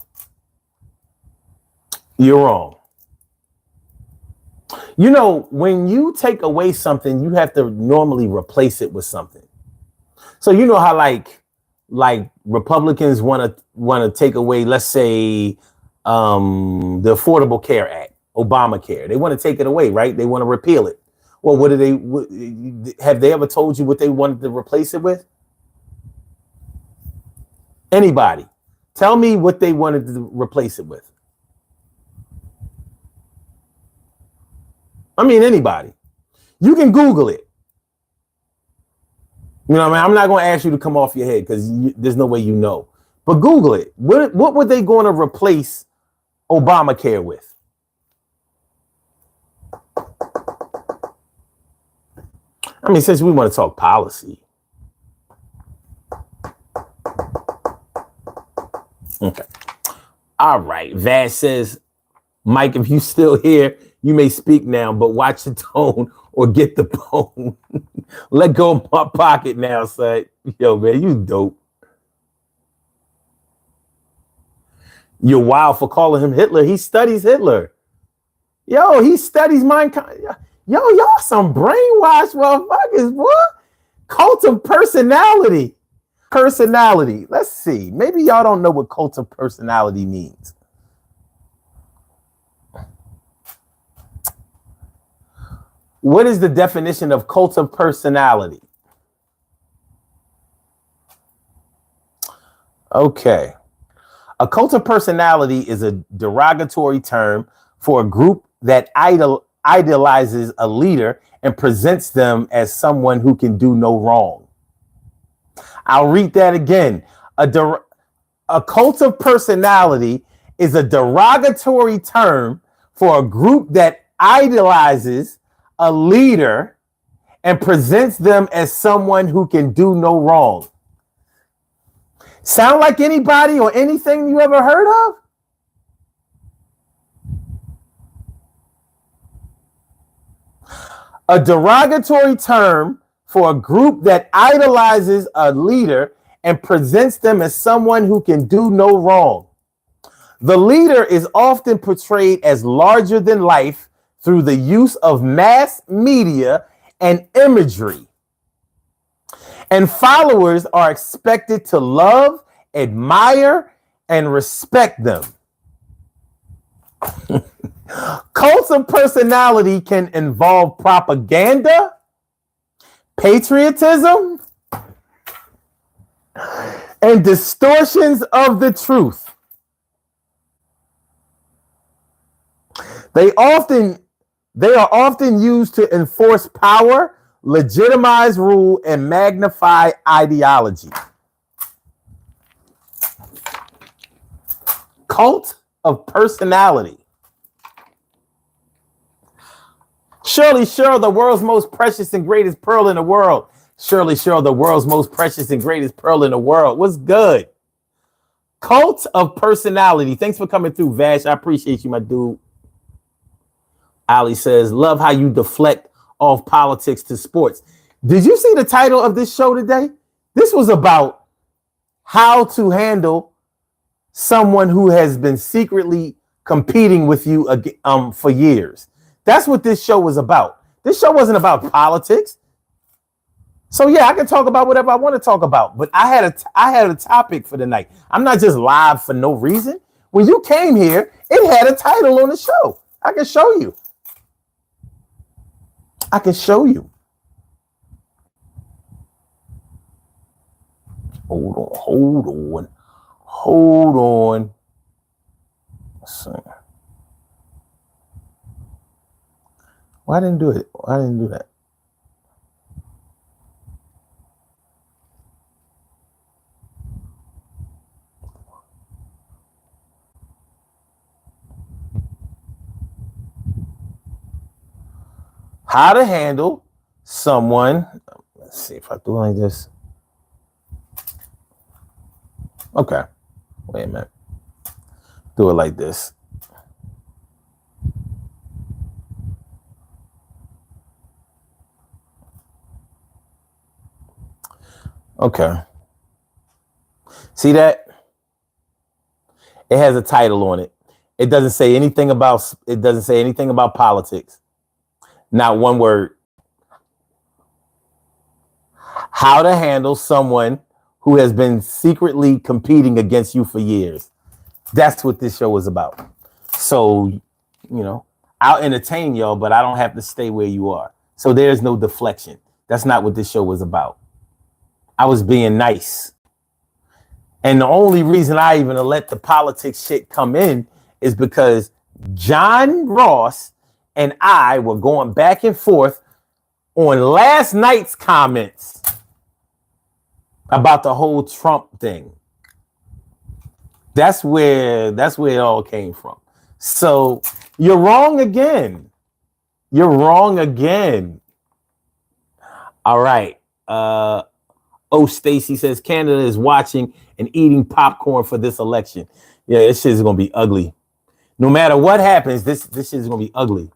A: You're wrong. You know, when you take away something, you have to normally replace it with something. So you know how like Republicans want to take away, let's say, the Affordable Care Act, Obamacare. They want to take it away, right? They want to repeal it. Well, have they ever told you what they wanted to replace it with? Anybody? Tell me what they wanted to replace it with. I mean, anybody. You can Google it. You know what I mean? I'm not going to ask you to come off your head because there's no way you know. But Google it. What were they going to replace Obamacare with? I mean, since we want to talk policy. Okay. All right. Vaz says, Mike, if you still here, you may speak now, but watch the tone or get the bone. Let go of my pocket now, son. Yo, man, you dope. You're wild for calling him Hitler. He studies Hitler. Yo, he studies mankind. Yo, y'all some brainwashed motherfuckers, boy. Cult of personality. Personality. Let's see. Maybe y'all don't know what cult of personality means. What is the definition of cult of personality? Okay. A cult of personality is a derogatory term for a group that idolizes a leader and presents them as someone who can do no wrong. I'll read that again. A cult of personality is a derogatory term for a group that idolizes a leader and presents them as someone who can do no wrong. Sound like anybody or anything you ever heard of? A derogatory term for a group that idolizes a leader and presents them as someone who can do no wrong. The leader is often portrayed as larger than life through the use of mass media and imagery. And followers are expected to love, admire, and respect them. Cults of personality can involve propaganda, patriotism, and distortions of the truth. They are often used to enforce power, legitimize rule, and magnify ideology. Cult of personality. Shirley Cheryl, the world's most precious and greatest pearl in the world. Shirley Cheryl, the world's most precious and greatest pearl in the world. What's good? Cult of personality. Thanks for coming through, Vash. I appreciate you, my dude. Ali says, love how you deflect off politics to sports. Did you see the title of this show today? This was about how to handle someone who has been secretly competing with you for years. That's what this show was about. This show wasn't about politics. So yeah, I can talk about whatever I want to talk about, but I had a topic for the night. I'm not just live for no reason. When you came here, it had a title on the show. I can show you. I can show you. Hold on. Let's see. Why didn't do it? Why didn't do that? How to handle someone. Let's see if I do like this. Okay. Wait a minute. Do it like this. Okay. See that? It has a title on it. It doesn't say anything about politics. Not one word. How to handle someone who has been secretly competing against you for years. That's what this show is about. So, I'll entertain y'all, but I don't have to stay where you are. So there's no deflection. That's not what this show was about. I was being nice. And the only reason I even let the politics shit come in is because John Ross and I were going back and forth on last night's comments about the whole Trump thing. That's where it all came from. So you're wrong again. You're wrong again. All right. Stacy says Canada is watching and eating popcorn for this election. Yeah, this shit is gonna be ugly. No matter what happens, this shit is gonna be ugly.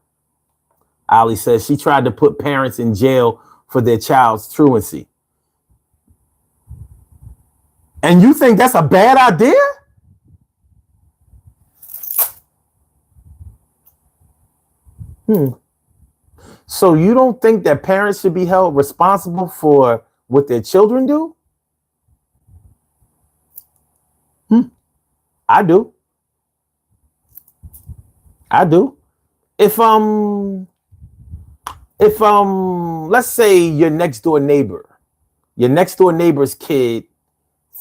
A: Ali says she tried to put parents in jail for their child's truancy. And you think that's a bad idea? So you don't think that parents should be held responsible for what their children do? I do. If let's say your next door neighbor's kid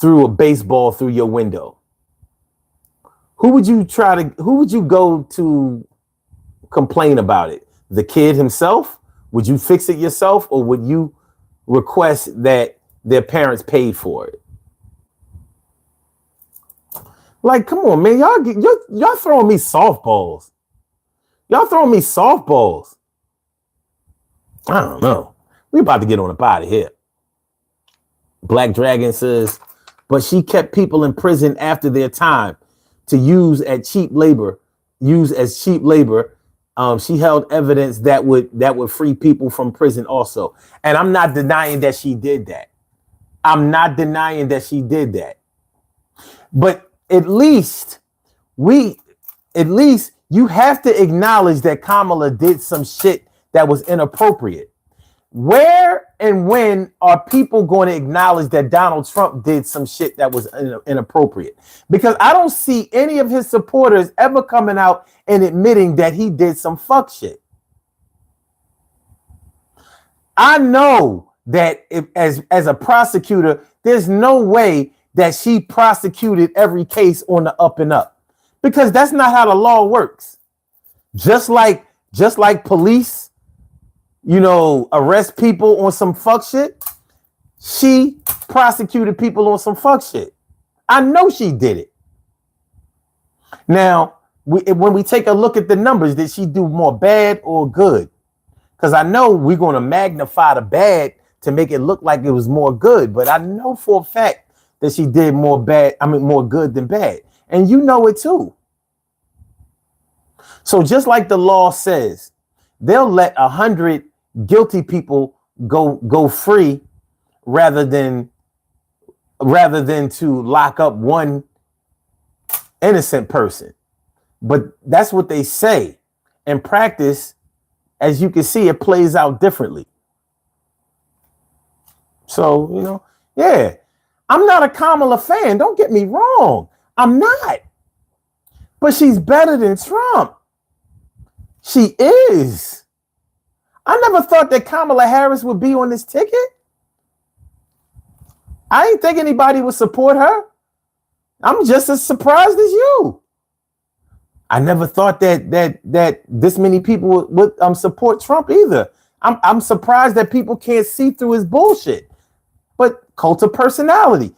A: threw a baseball through your window, who would you go to complain about it? The kid himself? Would you fix it yourself, or would you request that their parents paid for it? Like, come on, man, y'all throwing me softballs. I don't know. We about to get on up out of here. Black Dragon says, but she kept people in prison after their time to use as cheap labor She held evidence that would free people from prison also. And I'm not denying that she did that. I'm not denying that she did that. But at least you have to acknowledge that Kamala did some shit that was inappropriate. Where and when are people going to acknowledge that Donald Trump did some shit that was inappropriate? Because I don't see any of his supporters ever coming out and admitting that he did some fuck shit. I know that as a prosecutor, there's no way that she prosecuted every case on the up and up, because that's not how the law works. Just like police, arrest people on some fuck shit, she prosecuted people on some fuck shit. I know she did it. Now, when we take a look at the numbers, did she do more bad or good? Because I know we're going to magnify the bad to make it look like it was more good, but I know for a fact that she did more good than bad. And you know it too. So just like the law says, they'll let 100 guilty people go free rather than to lock up one innocent person. But that's what they say. In practice, as you can see, it plays out differently. So, yeah, I'm not a Kamala fan. Don't get me wrong. I'm not. But she's better than Trump. She is. I never thought that Kamala Harris would be on this ticket. I didn't think anybody would support her. I'm just as surprised as you. I never thought that this many people would support Trump either. I'm surprised that people can't see through his bullshit. But cult of personality. He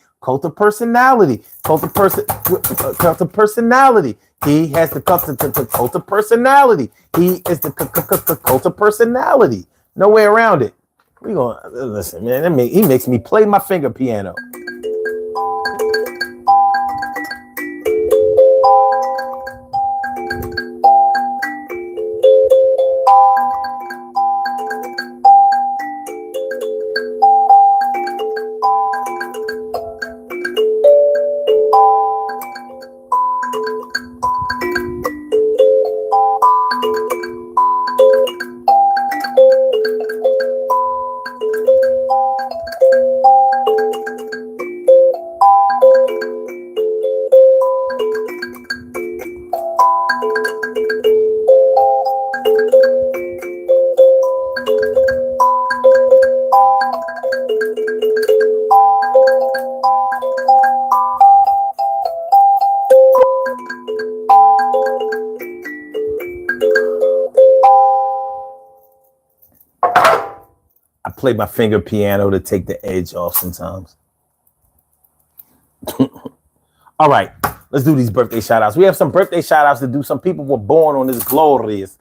A: has the cult of personality. He is the cult of personality. No way around it. We gonna listen, man. He makes me play my finger piano. Play my finger piano to take the edge off sometimes. All right, let's do these birthday shout outs. We have some birthday shout outs to do. Some people were born on this glorious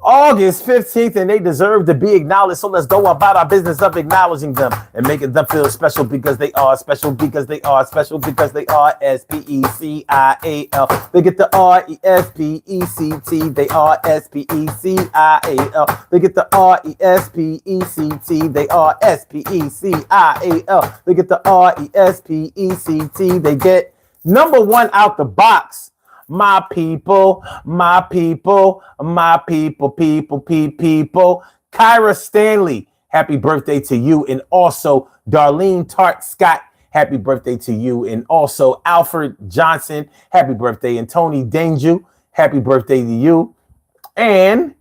A: August 15th, and they deserve to be acknowledged. So let's go about our business of acknowledging them and making them feel special because they are special, because they are special, because they are SPECIAL. They get the RESPECT. They are SPECIAL. They get the RESPECT. They are SPECIAL. They get the RESPECT. They get number one out the box. My people. People. Kyra Stanley, happy birthday to you. And also Darlene Tart Scott, happy birthday to you. And also Alfred Johnson, happy birthday. And Tony Danju, happy birthday to you. And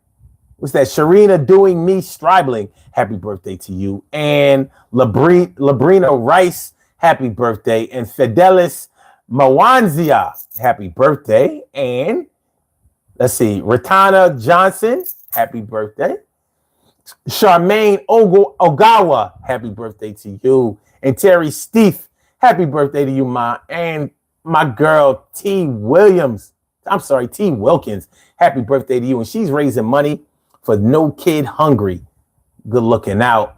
A: what's that? Sharina Doing Me Stribling, happy birthday to you. And Labrina Rice, happy birthday. And Fidelis Mawanzia, happy birthday. And let's see, Ratana Johnson, happy birthday. Charmaine Ogawa, happy birthday to you. And Terry Steef, happy birthday to you, Ma. And my girl T. Wilkins, happy birthday to you. And she's raising money for No Kid Hungry. Good looking out.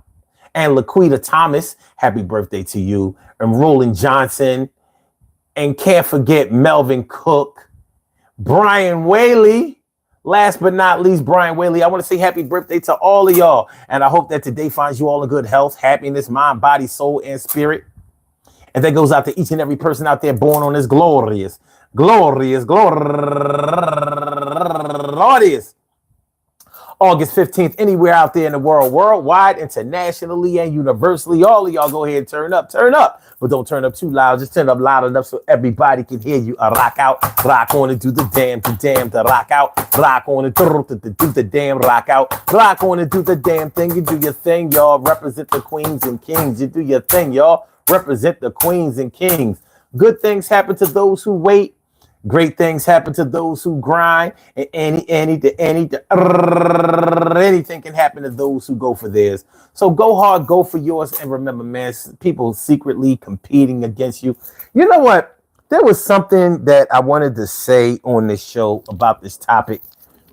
A: And Laquita Thomas, happy birthday to you. And Roland Johnson. And can't forget Melvin Cook, Brian Whaley. Last but not least, Brian Whaley. I want to say happy birthday to all of y'all. And I hope that today finds you all in good health, happiness, mind, body, soul, and spirit. And that goes out to each and every person out there born on this glorious August 15th, anywhere out there in the world, worldwide, internationally, and universally. All of y'all go ahead and turn up, but don't turn up too loud. Just turn up loud enough so everybody can hear you. Rock out, rock on and do the damn, to rock out, rock on and do the damn, rock out, rock on and do the damn thing. You do your thing, y'all. Represent the queens and kings. You do your thing, y'all. Represent the queens and kings. Good things happen to those who wait. Great things happen to those who grind, and anything can happen to those who go for theirs. So go hard, go for yours, and remember, man, people secretly competing against you. You know what? There was something that I wanted to say on this show about this topic,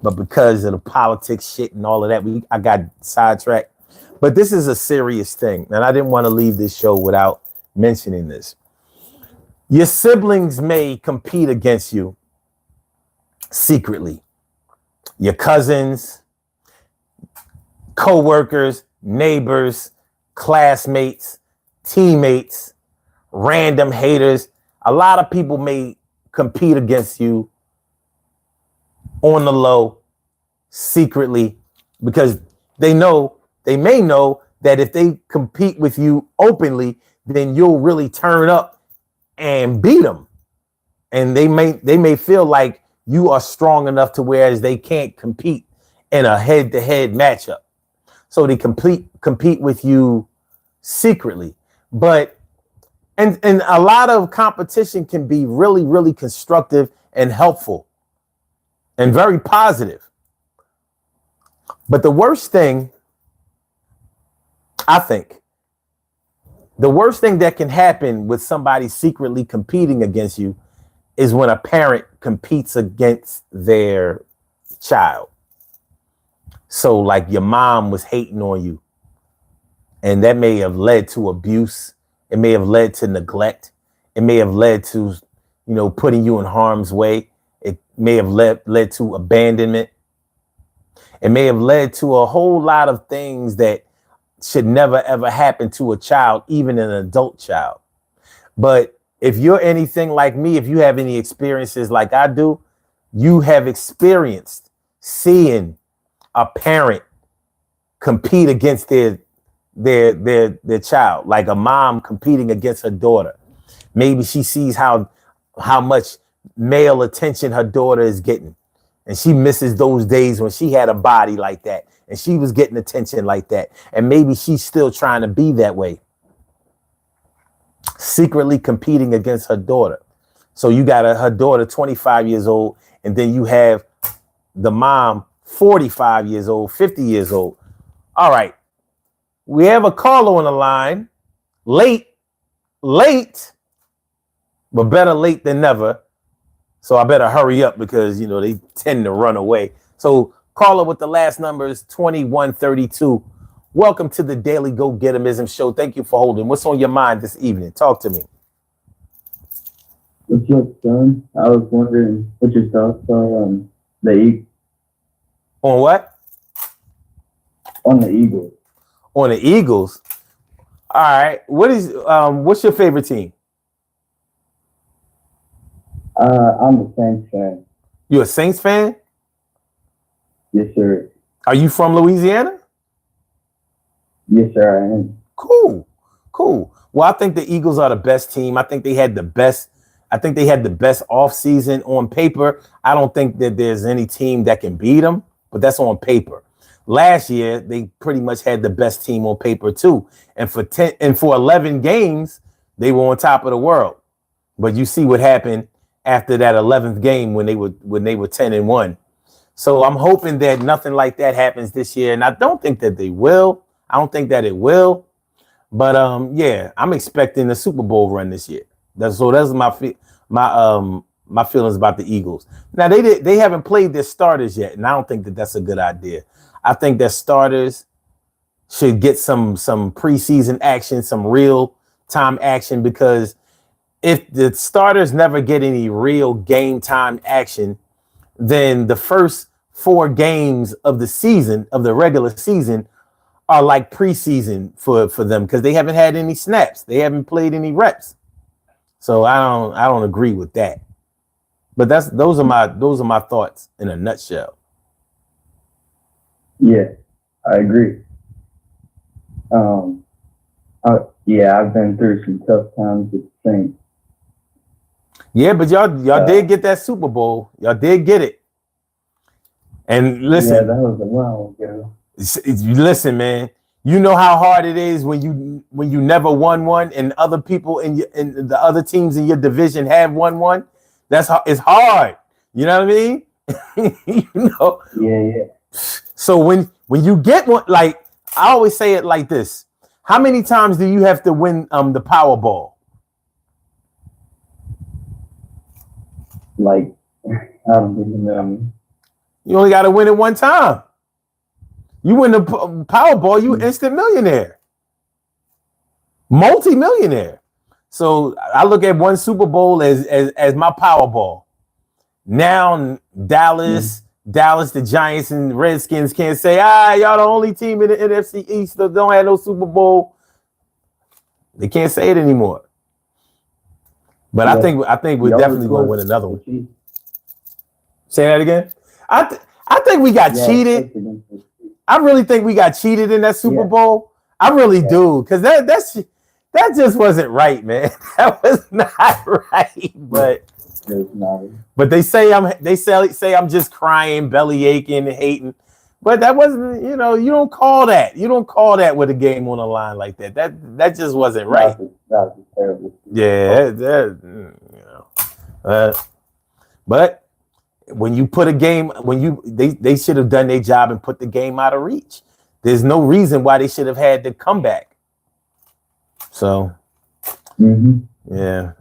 A: but because of the politics shit and all of that, I got sidetracked. But this is a serious thing, and I didn't want to leave this show without mentioning this. Your siblings may compete against you secretly. Your cousins, coworkers, neighbors, classmates, teammates, random haters. A lot of people may compete against you on the low, secretly, because they may know that if they compete with you openly, then you'll really turn up and beat them. And they may feel like you are strong enough to whereas they can't compete in a head-to-head matchup. So they compete with you secretly. But and a lot of competition can be really, really constructive and helpful and very positive. But the worst thing, I think, the worst thing that can happen with somebody secretly competing against you is when a parent competes against their child. So like your mom was hating on you, and that may have led to abuse. It may have led to neglect. It may have led to, putting you in harm's way. It may have led to abandonment. It may have led to a whole lot of things that should never, ever happen to a child, even an adult child. But if you're anything like me, if you have any experiences like I do, you have experienced seeing a parent compete against their child, like a mom competing against her daughter. Maybe she sees how much male attention her daughter is getting, and she misses those days when she had a body like that and she was getting attention like that. And maybe she's still trying to be that way, secretly competing against her daughter. So you got her daughter 25 years old, and then you have the mom 45 years old, 50 years old. All right. We have a caller on the line. Late, but better late than never. So I better hurry up because, they tend to run away. So caller with the last number is 2132. Welcome to the Daily Go Getimism Show. Thank you for holding. What's on your mind this evening? Talk to me.
C: What's up, son? I was wondering what your thoughts are on the Eagles.
A: On what?
C: On the Eagles.
A: On the Eagles? All right. What's your favorite team?
C: I'm a Saints fan.
A: You a Saints fan?
C: Yes, sir.
A: Are you from Louisiana?
C: Yes, sir, I am.
A: Cool. Well, I think the Eagles are the best team. I think they had the best offseason on paper. I don't think that there's any team that can beat them, but that's on paper. Last year, they pretty much had the best team on paper too. And for 11 games, they were on top of the world. But you see what happened after that 11th game when they were 10-1. So I'm hoping that nothing like that happens this year. And I don't think that they will. I don't think that it will. But yeah, I'm expecting a Super Bowl run this year. That's my feelings about the Eagles. Now they haven't played their starters yet, and I don't think that that's a good idea. I think that starters should get some preseason action, some real time action, because if the starters never get any real game time action, then the first 4 games of the season, of the regular season, are like preseason for them because they haven't had any snaps. They haven't played any reps. So I don't agree with that. But those are my thoughts in a nutshell.
C: Yeah, I agree. I've been through some tough times with the Saints.
A: Yeah, but y'all did get that Super Bowl. Y'all did get it. And listen,
C: yeah, that was a while ago.
A: Listen, man. You know how hard it is when you never won one, and other people in the other teams in your division have won one. It's hard. You know what I mean? You know.
C: Yeah.
A: So when you get one, like I always say it like this: how many times do you have to win the Powerball?
C: Like, I don't even know.
A: You only got to win it one time. You win the Powerball, you instant millionaire, multi-millionaire. So I look at one Super Bowl as my Powerball. Now Dallas, the Giants and Redskins can't say, y'all the only team in the NFC East that don't have no Super Bowl. They can't say it anymore. But I think we're definitely going to win another one. Say that again. I think we got cheated. I really think we got cheated in that Super Bowl. I really do, because that just wasn't right, man. That was not right. But they say I'm just crying, belly aching, hating. But that wasn't, you don't call that. You don't call that with a game on the line like that. That just wasn't right.
C: That was terrible.
A: Yeah, but when you put a game, they should have done their job and put the game out of reach. There's no reason why they should have had to come back. So, yeah,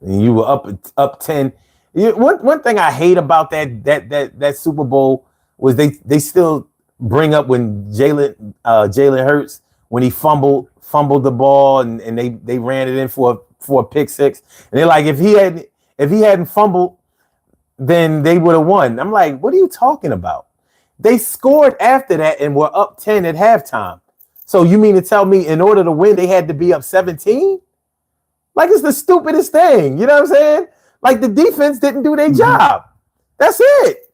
A: and you were up 10. One thing I hate about that Super Bowl was they still bring up when Jalen Hurts, when he fumbled the ball and they ran it in for a pick six, and they're like, if he hadn't fumbled, then they would have won. I'm like, what are you talking about? They scored after that and were up 10 at halftime. So you mean to tell me in order to win, they had to be up 17? Like, it's the stupidest thing. You know what I'm saying? Like, the defense didn't do their job. That's it.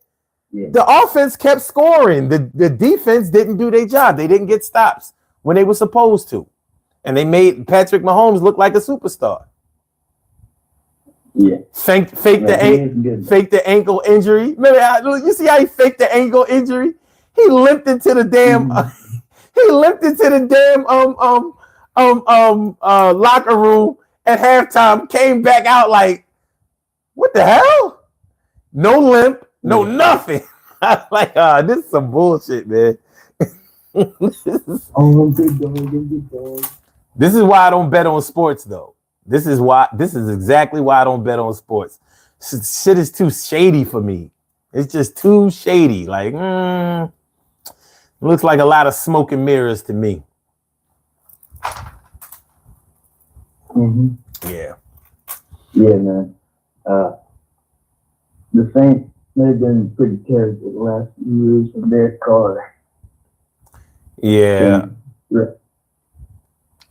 A: Yeah. The offense kept scoring. The defense didn't do their job. They didn't get stops when they were supposed to. And they made Patrick Mahomes look like a superstar.
C: Yeah.
A: Fake the ankle injury. Remember, you see how he faked the ankle injury? He limped into the damn locker room at halftime, came back out like, what the hell? No limp, no nothing. I'm like, this is some bullshit, man. This is why I don't bet on sports, though. This is exactly why I don't bet on sports. Shit is too shady for me. It's just too shady. Like, looks like a lot of smoke and mirrors to me. Yeah.
C: Yeah, man. The Saints, they've been pretty terrible the last few years from their car.
A: Yeah.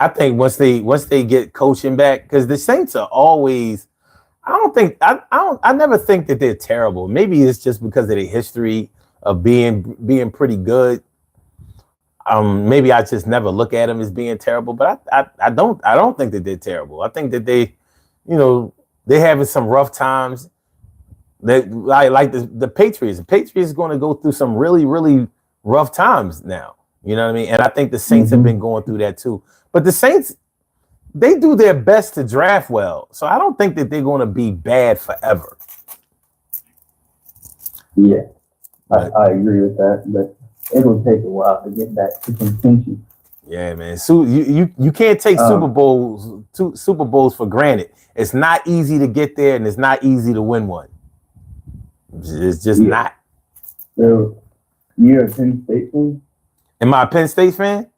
A: I think once they get coaching back, because the Saints are always, I never think that they're terrible. Maybe it's just because of their history of being pretty good. Maybe I just never look at them as being terrible, but I don't think that they're terrible. I think that they're having some rough times. That like the Patriots. The Patriots are going to go through some really, really rough times now. You know what I mean? And I think the Saints have been going through that too. But the Saints, they do their best to draft well. So I don't think that they're going to be bad forever.
C: Yeah, I agree with that. But it'll take a while to get back to contention.
A: Yeah, man. So you can't take Super Bowls for granted. It's not easy to get there, and it's not easy to win one. It's just not.
C: So you're a Penn State fan?
A: Am I a Penn State fan?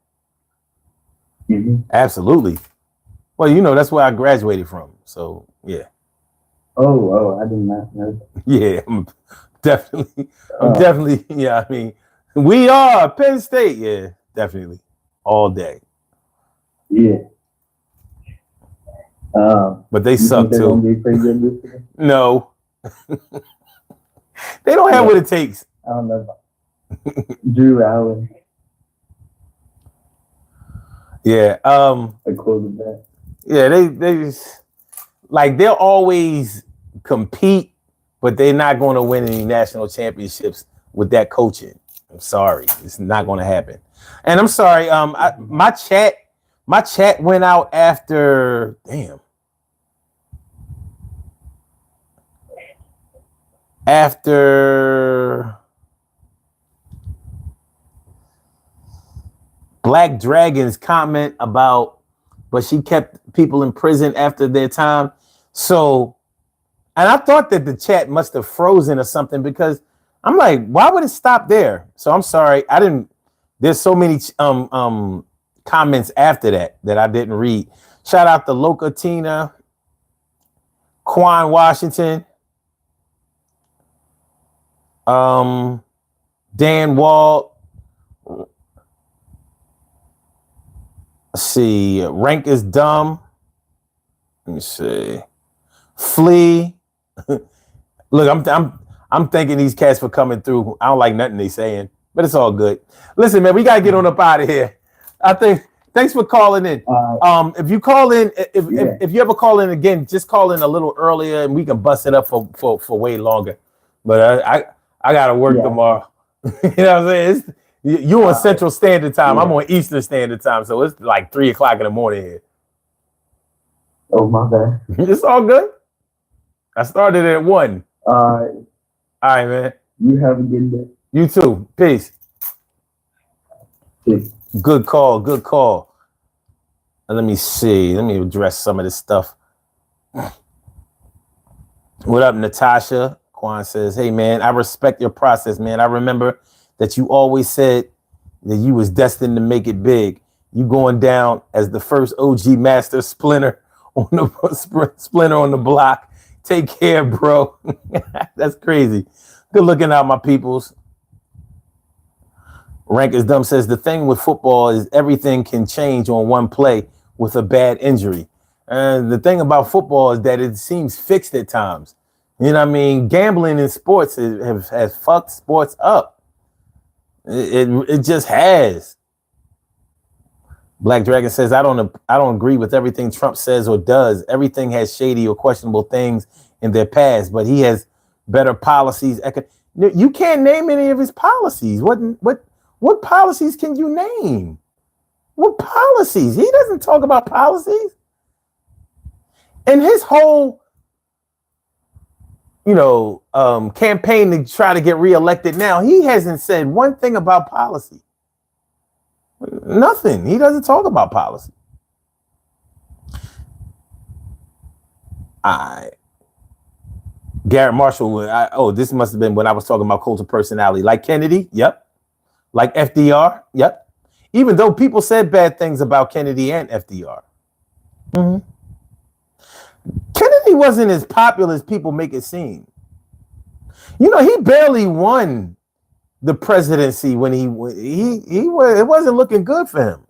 C: Mm-hmm.
A: Absolutely. Well, that's where I graduated from. So Yeah.
C: Oh, I did not know that.
A: Yeah, I'm definitely, yeah, I mean, we are Penn State, yeah, definitely. All day.
C: Yeah.
A: But they
C: You
A: suck
C: think they're
A: too.
C: gonna be pretty good this year?
A: No. They don't have what it takes.
C: I don't know. Drew Allen,
A: Yeah.
C: a quarterback.
A: Yeah, they just like they'll always compete, but they're not going to win any national championships with that coaching. I'm sorry, it's not going to happen. And I'm sorry, my chat went out after after Black Dragon's comment about, but she kept people in prison after their time. So, and I thought that the chat must have frozen or something because I'm like, why would it stop there? So I'm sorry, I didn't. There's so many comments after that I didn't read. Shout out to Loca Tina, Quan Washington, Dan Wall. Let's see, Rank is dumb. Let me see. Flea. Look, I'm thanking these cats for coming through. I don't like nothing they saying, but it's all good. Listen, man, we gotta get on up out of here. I think. Thanks for calling in. If you call in, if you ever call in again, just call in a little earlier, and we can bust it up for way longer. But I gotta work tomorrow. You know what I'm saying? It's, you on Central Standard Time. I'm on Eastern Standard Time, so it's like 3:00 in the morning here.
C: Oh, my bad.
A: It's all good. I started at 1.
C: All
A: right, man.
C: You have a good day.
A: You too. Peace.
C: Peace.
A: Good call. Good call. Let me see. Let me address some of this stuff. What up, Natasha? Quan says, hey, man, I respect your process, man. I remember that you always said that you was destined to make it big. You going down as the first OG master splinter on the block. Take care, bro. That's crazy. Good looking out, my peoples. Rank is dumb says the thing with football is everything can change on one play with a bad injury. And the thing about football is that it seems fixed at times. You know what I mean? Gambling in sports has fucked sports up. It just has. Black Dragon says, I don't agree with everything Trump says or does. Everything has shady or questionable things in their past, but he has better policies. You can't name any of his policies. What policies can you name? What policies? He doesn't talk about policies. And his whole, campaign to try to get reelected now, he hasn't said one thing about policy. Nothing. He doesn't talk about policy. Garrett Marshall, this must have been when I was talking about cult of personality. Like Kennedy, yep. Like FDR, yep. Even though people said bad things about Kennedy and FDR. Mm-hmm. Kennedy wasn't as popular as people make it seem. He barely won the presidency when it wasn't looking good for him.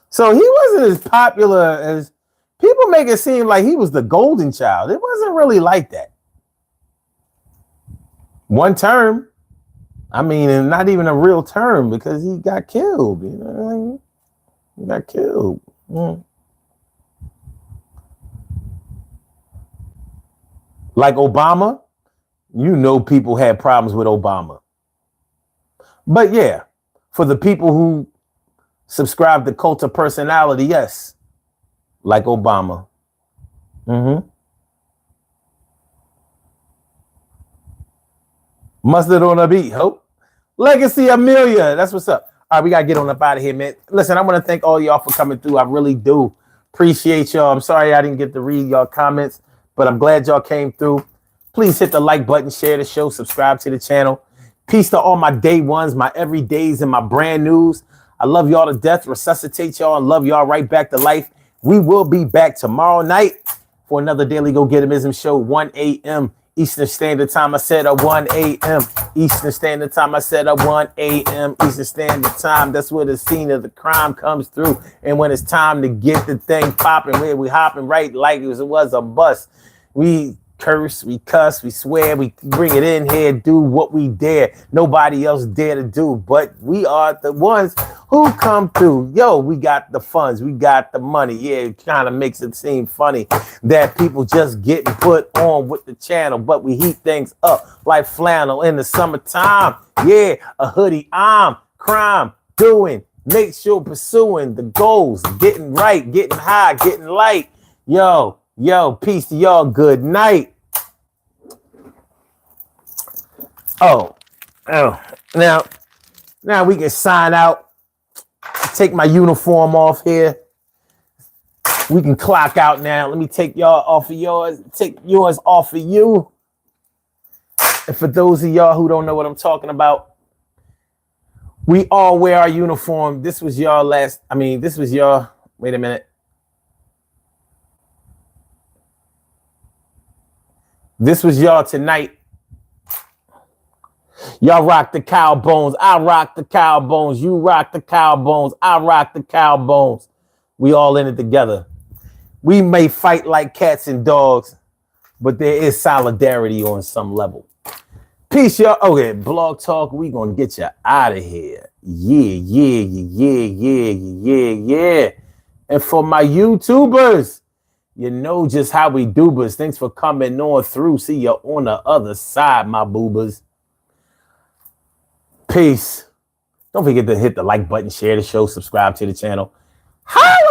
A: So he wasn't as popular as people make it seem like he was the golden child. It wasn't really like that. One term. I mean, and not even a real term because he got killed. You know what I mean? He got killed. Like Obama, people had problems with Obama. But yeah, for the people who subscribe to cult of personality, yes, like Obama. Mustard on a beat, hope. Legacy Amelia, that's what's up. All right, we got to get on up out of here, man. Listen, I want to thank all y'all for coming through. I really do appreciate y'all. I'm sorry I didn't get to read y'all comments, but I'm glad y'all came through. Please hit the like button, share the show, subscribe to the channel. Peace to all my day ones, my everydays, and my brand news. I love y'all to death, resuscitate y'all, and love y'all right back to life. We will be back tomorrow night for another daily Go Get 'Emism show, 1 a.m. Eastern Standard Time. I said at 1 a.m. Eastern Standard Time. I said at 1 a.m. Eastern Standard Time. That's where the scene of the crime comes through. And when it's time to get the thing popping, where we hopping right like it was a bus. We curse, we cuss, we swear, we bring it in here, do what we dare. Nobody else dare to do, but we are the ones who come through. Yo, we got the funds, we got the money. Yeah, it kind of makes it seem funny that people just getting put on with the channel, but we heat things up like flannel in the summertime. Yeah, a hoodie, I'm crime doing, make sure pursuing the goals, getting right, getting high, getting light. Yo, peace to y'all. Good night. Oh, now we can sign out. Take my uniform off here. We can clock out now. Let me take y'all off of yours. Take yours off of you. And for those of y'all who don't know what I'm talking about, we all wear our uniform. This was y'all wait a minute. This was y'all tonight. Y'all rock the cow bones. I rock the cow bones. You rock the cow bones. I rock the cow bones. We all in it together. We may fight like cats and dogs, but there is solidarity on some level. Peace, y'all. Okay, Blog Talk. We gonna get you out of here. Yeah. And for my YouTubers, you know just how we do, but thanks for coming on through. See you on the other side, my boobers. Peace. Don't forget to hit the like button, share the show, subscribe to the channel. Holla!